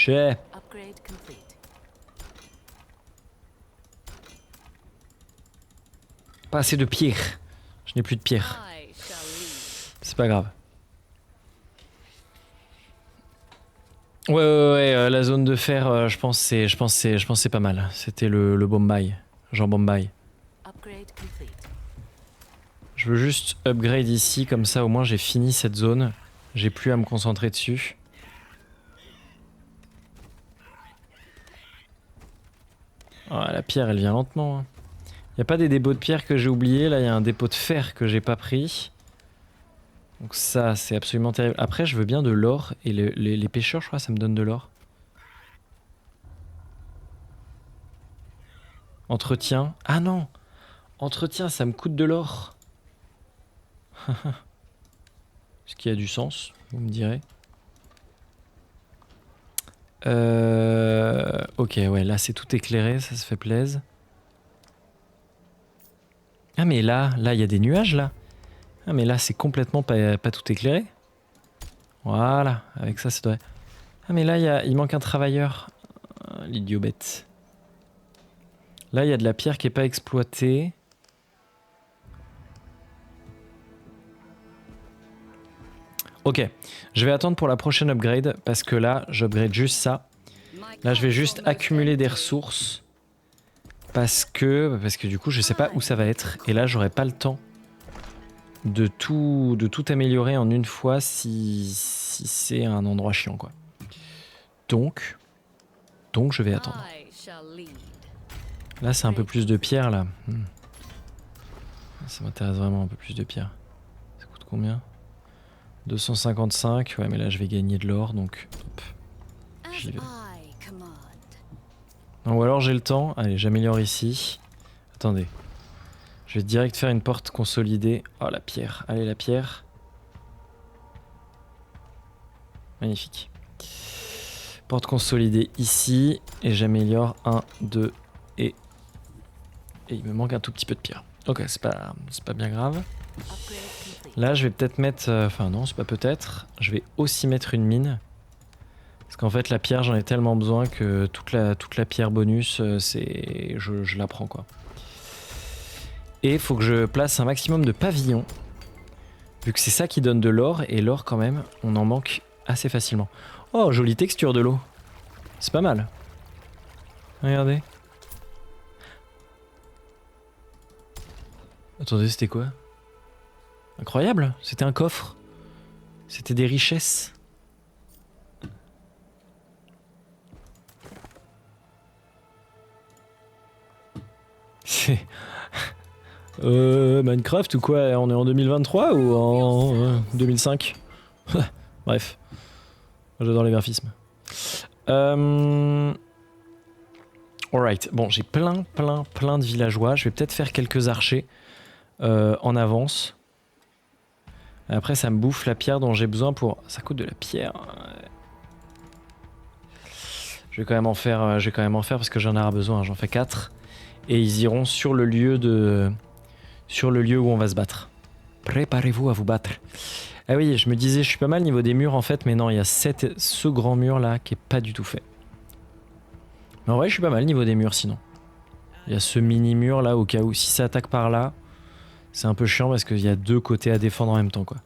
Speaker 2: Upgrade complete.
Speaker 1: Pas assez de pierre. Je n'ai plus de pierre.
Speaker 2: I shall lead.
Speaker 1: C'est pas grave. Ouais, la zone de fer, je pense c'est pas mal. C'était le Bombay, Jean Bombay.
Speaker 2: Upgrade complete.
Speaker 1: Je veux juste upgrade ici, comme ça au moins j'ai fini cette zone. J'ai plus à me concentrer dessus. Ah, la pierre elle vient lentement. Hein. Y a pas des dépôts de pierre que j'ai oublié, là il y a un dépôt de fer que j'ai pas pris. Donc ça c'est absolument terrible. Après je veux bien de l'or et les pêcheurs je crois ça me donne de l'or. Entretien. Ah non! Entretien, ça me coûte de l'or. Ce qui a du sens, vous me direz. Ok, ouais, là c'est tout éclairé, ça se fait plaisir. Ah mais là il y a des nuages là. Ah mais là c'est complètement pas tout éclairé. Voilà, avec ça c'est vrai. Ah mais là il manque un travailleur. L'idiot bête. Là il y a de la pierre qui est pas exploitée. Ok, je vais attendre pour la prochaine upgrade parce que là j'upgrade juste ça. Là je vais juste accumuler des ressources parce que du coup je sais pas où ça va être et là j'aurai pas le temps de tout améliorer en une fois si c'est un endroit chiant quoi. Donc je vais attendre.
Speaker 2: I shall lead.
Speaker 1: Là c'est un peu plus de pierre là. Ça m'intéresse vraiment un peu plus de pierre. Ça coûte combien? 255, ouais mais là je vais gagner de l'or donc hop,
Speaker 2: As
Speaker 1: j'y vais.
Speaker 2: I command.
Speaker 1: Non, ou alors j'ai le temps, allez j'améliore ici. Attendez, je vais direct faire une porte consolidée. Oh la pierre, allez la pierre. Magnifique. Porte consolidée ici et j'améliore 1, 2 et il me manque un tout petit peu de pierre. Ok, c'est pas bien grave.
Speaker 2: Upgrade complete.
Speaker 1: Là, je vais peut-être mettre... Enfin non, c'est pas peut-être. Je vais aussi mettre une mine. Parce qu'en fait, la pierre, j'en ai tellement besoin que toute la pierre bonus, je la prends, quoi. Et il faut que je place un maximum de pavillons. Vu que c'est ça qui donne de l'or. Et l'or, quand même, on en manque assez facilement. Oh, jolie texture de l'eau. C'est pas mal. Regardez. Attendez, c'était quoi? Incroyable, c'était un coffre. C'était des richesses. C'est... Minecraft ou quoi? On est en 2023 ou en 2005? Bref. J'adore les graphismes. Alright, bon, j'ai plein de villageois. Je vais peut-être faire quelques archers en avance. Après, ça me bouffe la pierre dont j'ai besoin pour... Ça coûte de la pierre. Je vais quand même en faire, parce que j'en aurai besoin. J'en fais 4. Et ils iront sur le lieu où on va se battre. Préparez-vous à vous battre. Ah oui, je me disais, je suis pas mal niveau des murs en fait, mais non, il y a ce grand mur là qui est pas du tout fait. Mais en vrai, je suis pas mal niveau des murs sinon. Il y a ce mini mur là au cas où si ça attaque par là, c'est un peu chiant parce qu'il y a 2 côtés à défendre en même temps quoi.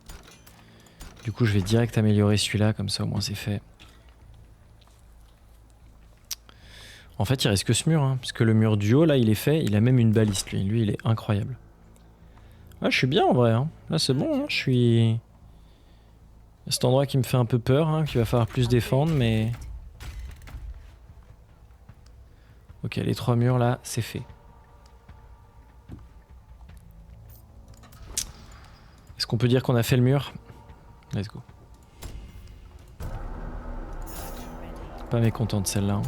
Speaker 1: Du coup, je vais direct améliorer celui-là, comme ça au moins c'est fait. En fait, il reste que ce mur, hein, parce que le mur du haut là, il est fait, il a même une baliste lui. Lui, il est incroyable. Ouais, je suis bien en vrai. Hein. Là, c'est bon, hein, je suis... Cet endroit qui me fait un peu peur, hein, qu'il va falloir plus défendre, mais... Ok, les 3 murs là, c'est fait. Est-ce qu'on peut dire qu'on a fait le mur? Let's go. Pas mécontent de celle-là. Hein.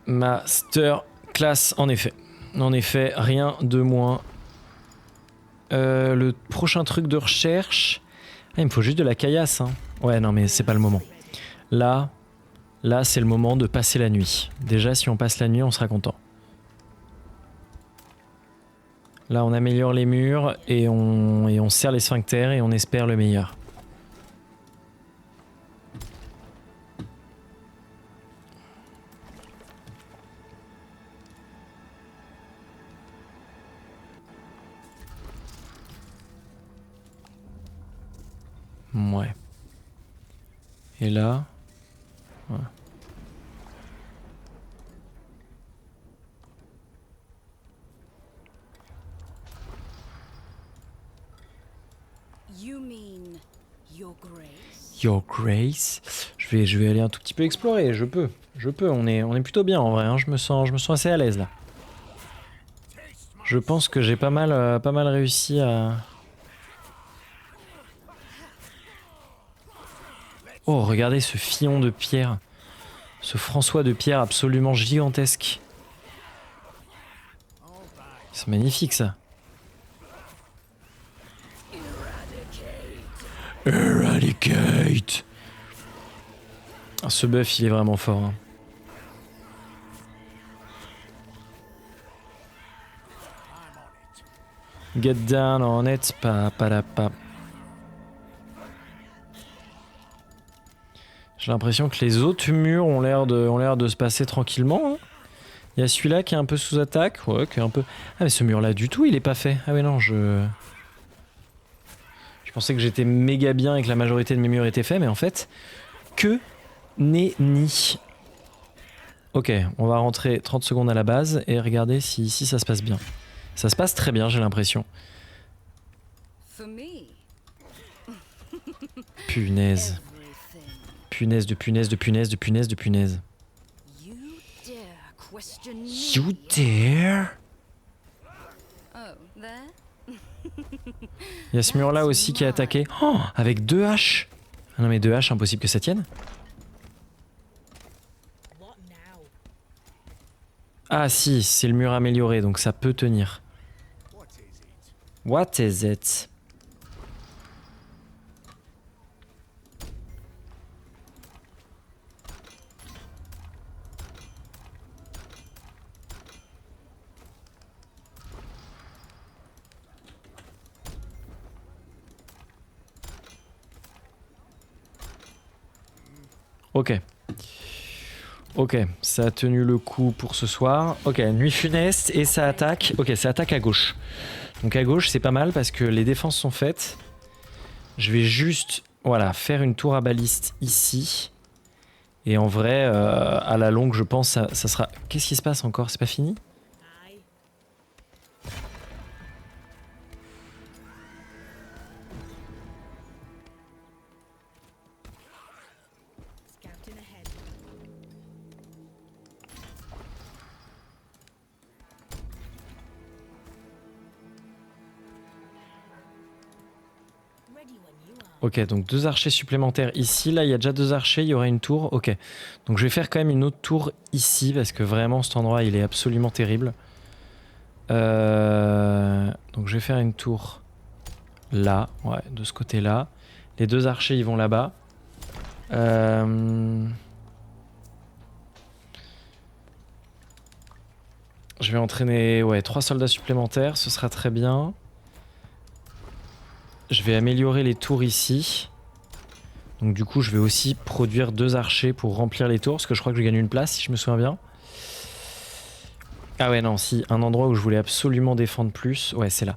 Speaker 1: Master class, en effet. En effet, rien de moins. Le prochain truc de recherche... Ah, il me faut juste de la caillasse. Hein. Ouais, non, mais c'est pas le moment. Là, c'est le moment de passer la nuit. Déjà, si on passe la nuit, on sera content. Là, on améliore les murs et on serre les sphincters et on espère le meilleur. Ouais. Et là... Ouais.
Speaker 2: You mean your grace?
Speaker 1: Your Grace. Je vais aller un tout petit peu explorer, je peux. On est plutôt bien en vrai, hein. Je me sens assez à l'aise là. Je pense que j'ai pas mal réussi à... Oh, regardez ce Fillon de pierre. Ce François de pierre absolument gigantesque. C'est magnifique ça. Eradicate. Ah, ce buff il est vraiment fort. Hein. Get down on it, pa. J'ai l'impression que les autres murs ont l'air de se passer tranquillement. Hein. Il y a celui-là qui est un peu sous attaque. Ouais, qui est un peu... Ah mais ce mur-là du tout, il est pas fait. Ah ouais non, je pensais que j'étais méga bien et que la majorité de mes murs étaient faits, mais en fait, que nenni. Ok, on va rentrer 30 secondes à la base et regarder si ici ça se passe bien. Ça se passe très bien, j'ai l'impression.
Speaker 2: For me,
Speaker 1: Punaise.
Speaker 2: everything.
Speaker 1: Punaise de punaise de punaise de punaise de punaise.
Speaker 2: You dare question me?
Speaker 1: You dare?
Speaker 2: Oh, there?
Speaker 1: Il y a ce mur là aussi qui est attaqué. Oh, avec 2 haches. Ah non mais 2 haches, impossible que ça tienne. Ah si, c'est le mur amélioré, donc ça peut tenir. What is it? Ok. Ok, ça a tenu le coup pour ce soir. Ok, nuit funeste et ça attaque. Ok, ça attaque à gauche. Donc à gauche, c'est pas mal parce que les défenses sont faites. Je vais juste, voilà, faire une tour à baliste ici. Et en vrai, à la longue, je pense, ça sera... Qu'est-ce qui se passe encore? C'est pas fini? Ok, donc 2 archers supplémentaires ici. Là, il y a déjà 2 archers, il y aura une tour. Ok, donc je vais faire quand même une autre tour ici parce que vraiment cet endroit, il est absolument terrible. Donc je vais faire une tour là, ouais, de ce côté-là. Les 2 archers, ils vont là-bas. Je vais entraîner 3 soldats supplémentaires, ce sera très bien. Je vais améliorer les tours ici. Donc du coup je vais aussi produire 2 archers pour remplir les tours, parce que je crois que je gagne une place si je me souviens bien. Ah ouais non, si, un endroit où je voulais absolument défendre plus, ouais c'est là.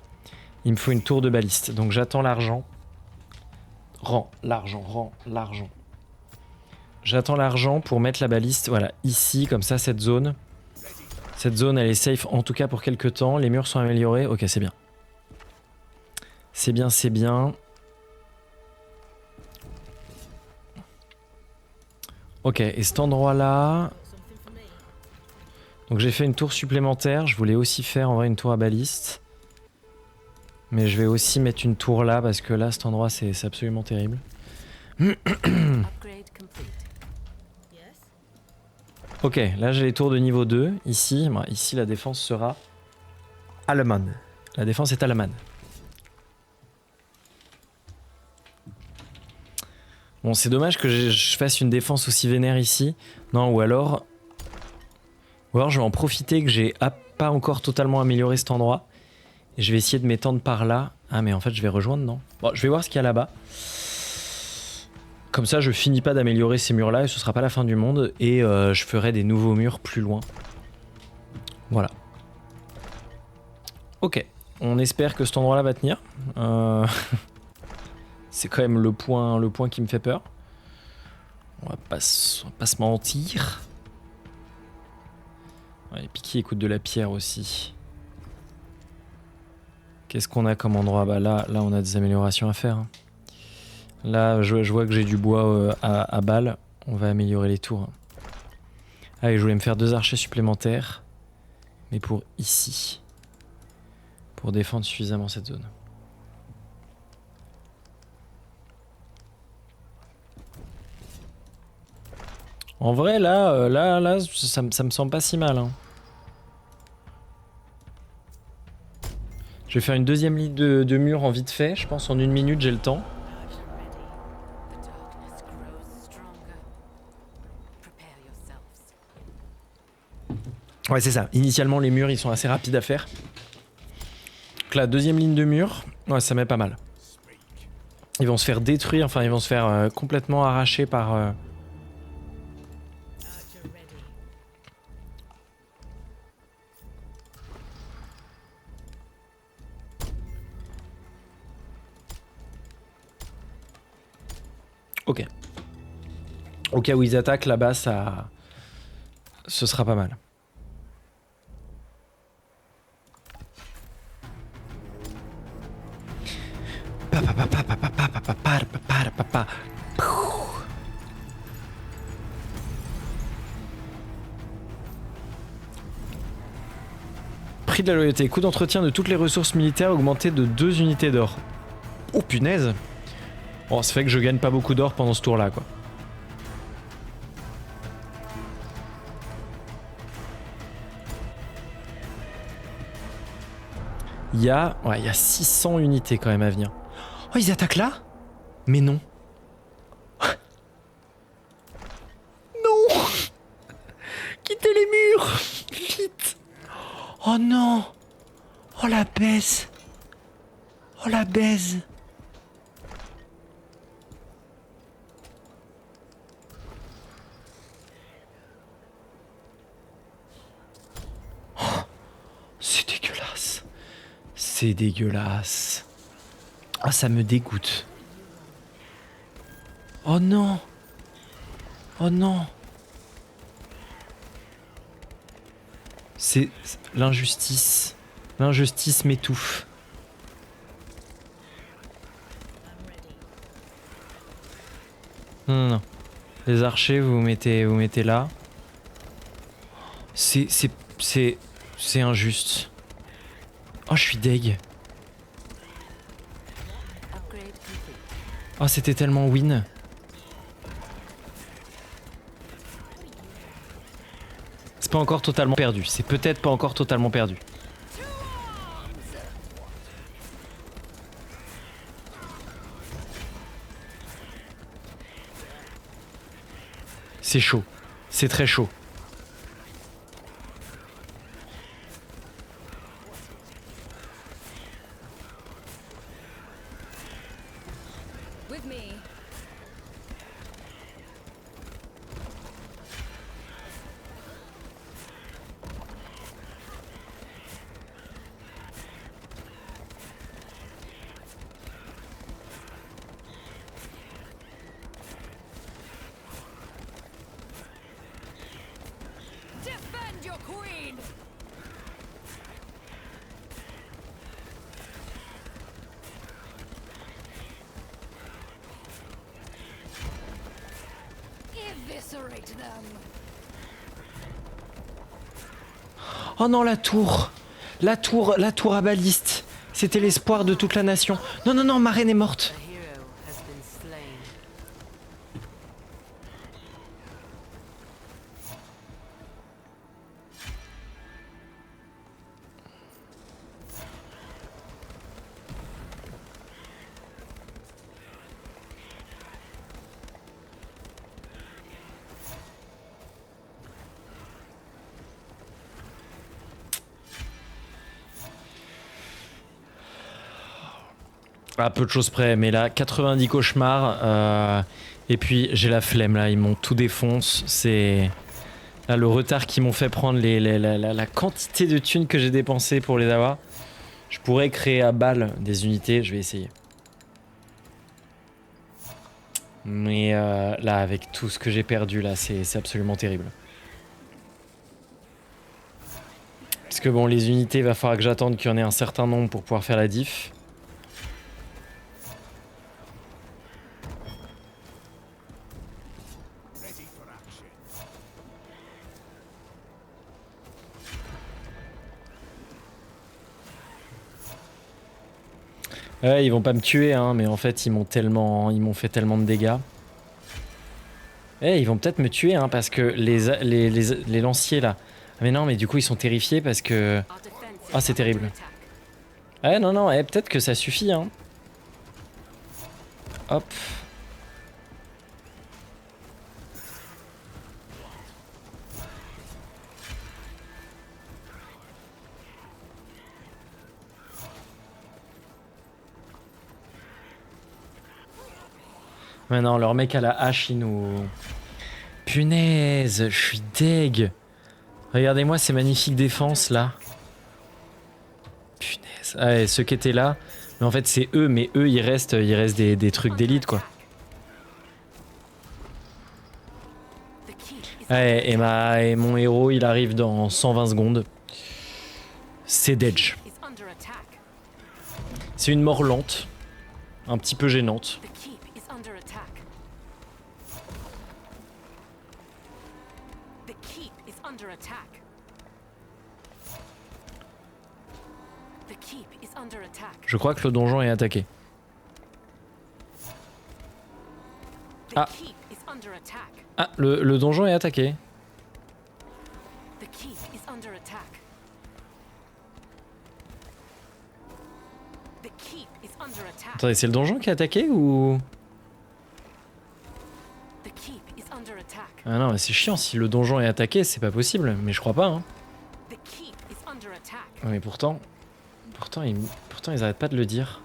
Speaker 1: Il me faut une tour de baliste, donc j'attends l'argent. Rends l'argent. J'attends l'argent pour mettre la baliste, voilà, ici, comme ça, cette zone. Cette zone elle est safe en tout cas pour quelques temps, les murs sont améliorés, ok c'est bien. C'est bien, c'est bien. Ok, et cet endroit-là... Donc j'ai fait une tour supplémentaire, je voulais aussi faire en vrai une tour à baliste. Mais je vais aussi mettre une tour là, parce que là, cet endroit, c'est absolument terrible. Ok, là j'ai les tours de niveau 2. Ici, ici la défense sera allemande. La défense est allemande. Bon, c'est dommage que je fasse une défense aussi vénère ici. Non, ou alors je vais en profiter que j'ai pas encore totalement amélioré cet endroit. Et je vais essayer de m'étendre par là. Ah, mais en fait, je vais rejoindre, non? Bon, je vais voir ce qu'il y a là-bas. Comme ça, je finis pas d'améliorer ces murs-là et ce sera pas la fin du monde. Et je ferai des nouveaux murs plus loin. Voilà. Ok. On espère que cet endroit-là va tenir. C'est quand même le point qui me fait peur. On va pas se mentir. Ouais, les piquets coûtent de la pierre aussi. Qu'est-ce qu'on a comme endroit? Bah là on a des améliorations à faire. Hein. Là, je vois que j'ai du bois à balles. On va améliorer les tours. Allez, je voulais me faire 2 archers supplémentaires. Mais pour ici. Pour défendre suffisamment cette zone. En vrai, là, ça me semble pas si mal. Hein. Je vais faire une deuxième ligne de mur en vite fait. Je pense en 1 minute, j'ai le temps. Ouais, c'est ça. Initialement, les murs, ils sont assez rapides à faire. Donc la deuxième ligne de mur, ouais, ça met pas mal. Ils vont se faire détruire, enfin, ils vont se faire complètement arracher par... Ok. Au cas où ils attaquent là-bas, ça... Ce sera pas mal. Prix de la loyauté. Coût d'entretien de toutes les ressources militaires augmenté de 2 unités d'or. Oh punaise. Bon, ça fait que je gagne pas beaucoup d'or pendant ce tour-là, quoi. Il y a 600 unités quand même à venir. Oh, ils attaquent là? Mais non. Non. Quittez les murs. Vite. Oh non. Oh la baise. Oh la baise. Oh, c'est dégueulasse. C'est dégueulasse. Ah, ça me dégoûte. Oh non. Oh non. C'est l'injustice. L'injustice m'étouffe. Non. Les archers, vous mettez là. C'est injuste. Oh, je suis deg. Oh, c'était tellement win. C'est pas encore totalement perdu. C'est peut-être pas encore totalement perdu. C'est chaud. C'est très chaud.
Speaker 2: With me. Defend your queen. Eviscerate them.
Speaker 1: Oh non, la tour. La tour à baliste. C'était l'espoir de toute la nation. Non, non, non, ma reine est morte.
Speaker 3: A hero has been slain.
Speaker 1: À peu de choses près, mais là, 90 cauchemars. Et puis, j'ai la flemme, là. Ils m'ont tout défonce. C'est... Là, le retard qu'ils m'ont fait prendre, la quantité de thunes que j'ai dépensé pour les avoir. Je pourrais créer à balle des unités. Je vais essayer. Mais là, avec tout ce que j'ai perdu, là, c'est absolument terrible. Parce que bon, les unités, il va falloir que j'attende qu'il y en ait un certain nombre pour pouvoir faire la diff. Ouais, ils vont pas me tuer, hein, mais en fait, ils m'ont fait tellement de dégâts. Eh, ils vont peut-être me tuer, hein, parce que les lanciers, là. Ah, mais non, mais du coup, ils sont terrifiés parce que...
Speaker 3: Our defense is
Speaker 1: Ah, c'est
Speaker 3: under
Speaker 1: terrible.
Speaker 3: attack.
Speaker 1: Ouais, non, non, peut-être que ça suffit, hein. Hop. Ouais, non, leur mec à la hache, il nous... Punaise, je suis deg. Regardez-moi ces magnifiques défenses, là. Punaise. Ah, ouais, ceux qui étaient là... Mais en fait, c'est eux, mais eux, il reste des trucs d'élite, quoi.
Speaker 3: The keep is
Speaker 1: Ouais, et mon héros, il arrive dans 120 secondes. C'est Dedge.
Speaker 3: is under attack.
Speaker 1: C'est une mort lente, un petit peu gênante.
Speaker 3: The keep is under attack. The keep is under attack. The keep is under attack.
Speaker 1: Je crois que le donjon est attaqué.
Speaker 3: The
Speaker 1: Ah.
Speaker 3: keep is under attack.
Speaker 1: Ah, le donjon est attaqué.
Speaker 3: The keep is under attack. The keep is under attack.
Speaker 1: Attendez, c'est le donjon qui est attaqué ou...
Speaker 3: The keep is under attack.
Speaker 1: Ah non, mais c'est chiant, si le donjon est attaqué, c'est pas possible. Mais je crois pas, hein.
Speaker 3: The keep is under attack.
Speaker 1: Mais pourtant ils arrêtent pas de le dire.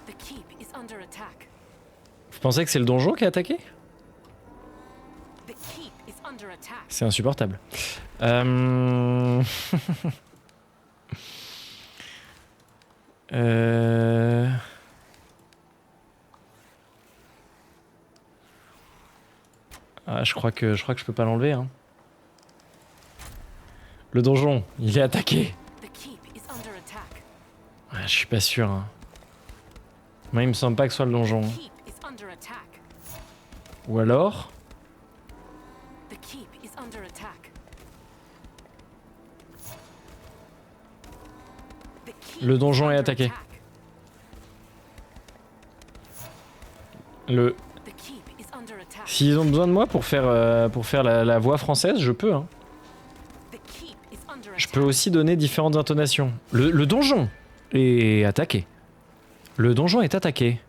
Speaker 3: The keep is under attack.
Speaker 1: Vous pensez que c'est le donjon qui est attaqué?
Speaker 3: The keep is under attack.
Speaker 1: C'est insupportable. Euh... euh... Ah, je crois que je peux pas l'enlever, hein. Le donjon, il est attaqué.
Speaker 3: The keep is under attack.
Speaker 1: Ouais, je suis pas sûr, hein. Moi, il me semble pas que ce soit le donjon.
Speaker 3: The keep is under attack.
Speaker 1: Ou alors...
Speaker 3: The keep is under attack. The keep
Speaker 1: Le donjon
Speaker 3: is
Speaker 1: est
Speaker 3: under
Speaker 1: attaqué.
Speaker 3: attack.
Speaker 1: Le...
Speaker 3: The keep is under attack.
Speaker 1: S'ils ont besoin de moi pour faire la voix française, je peux. Hein.
Speaker 3: The keep is under
Speaker 1: Je
Speaker 3: attack.
Speaker 1: peux aussi donner différentes intonations. Le donjon est attaqué. Le donjon est attaqué.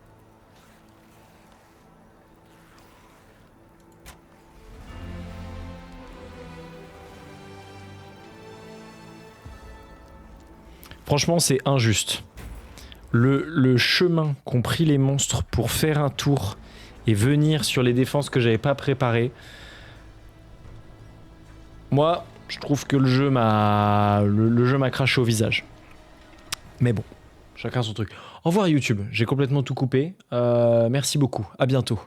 Speaker 1: Franchement, c'est injuste. Le chemin qu'ont pris les monstres pour faire un tour et venir sur les défenses que j'avais pas préparées. Moi, je trouve que le jeu m'a craché au visage. Mais bon, chacun son truc. Au revoir YouTube, j'ai complètement tout coupé. Merci beaucoup, à bientôt.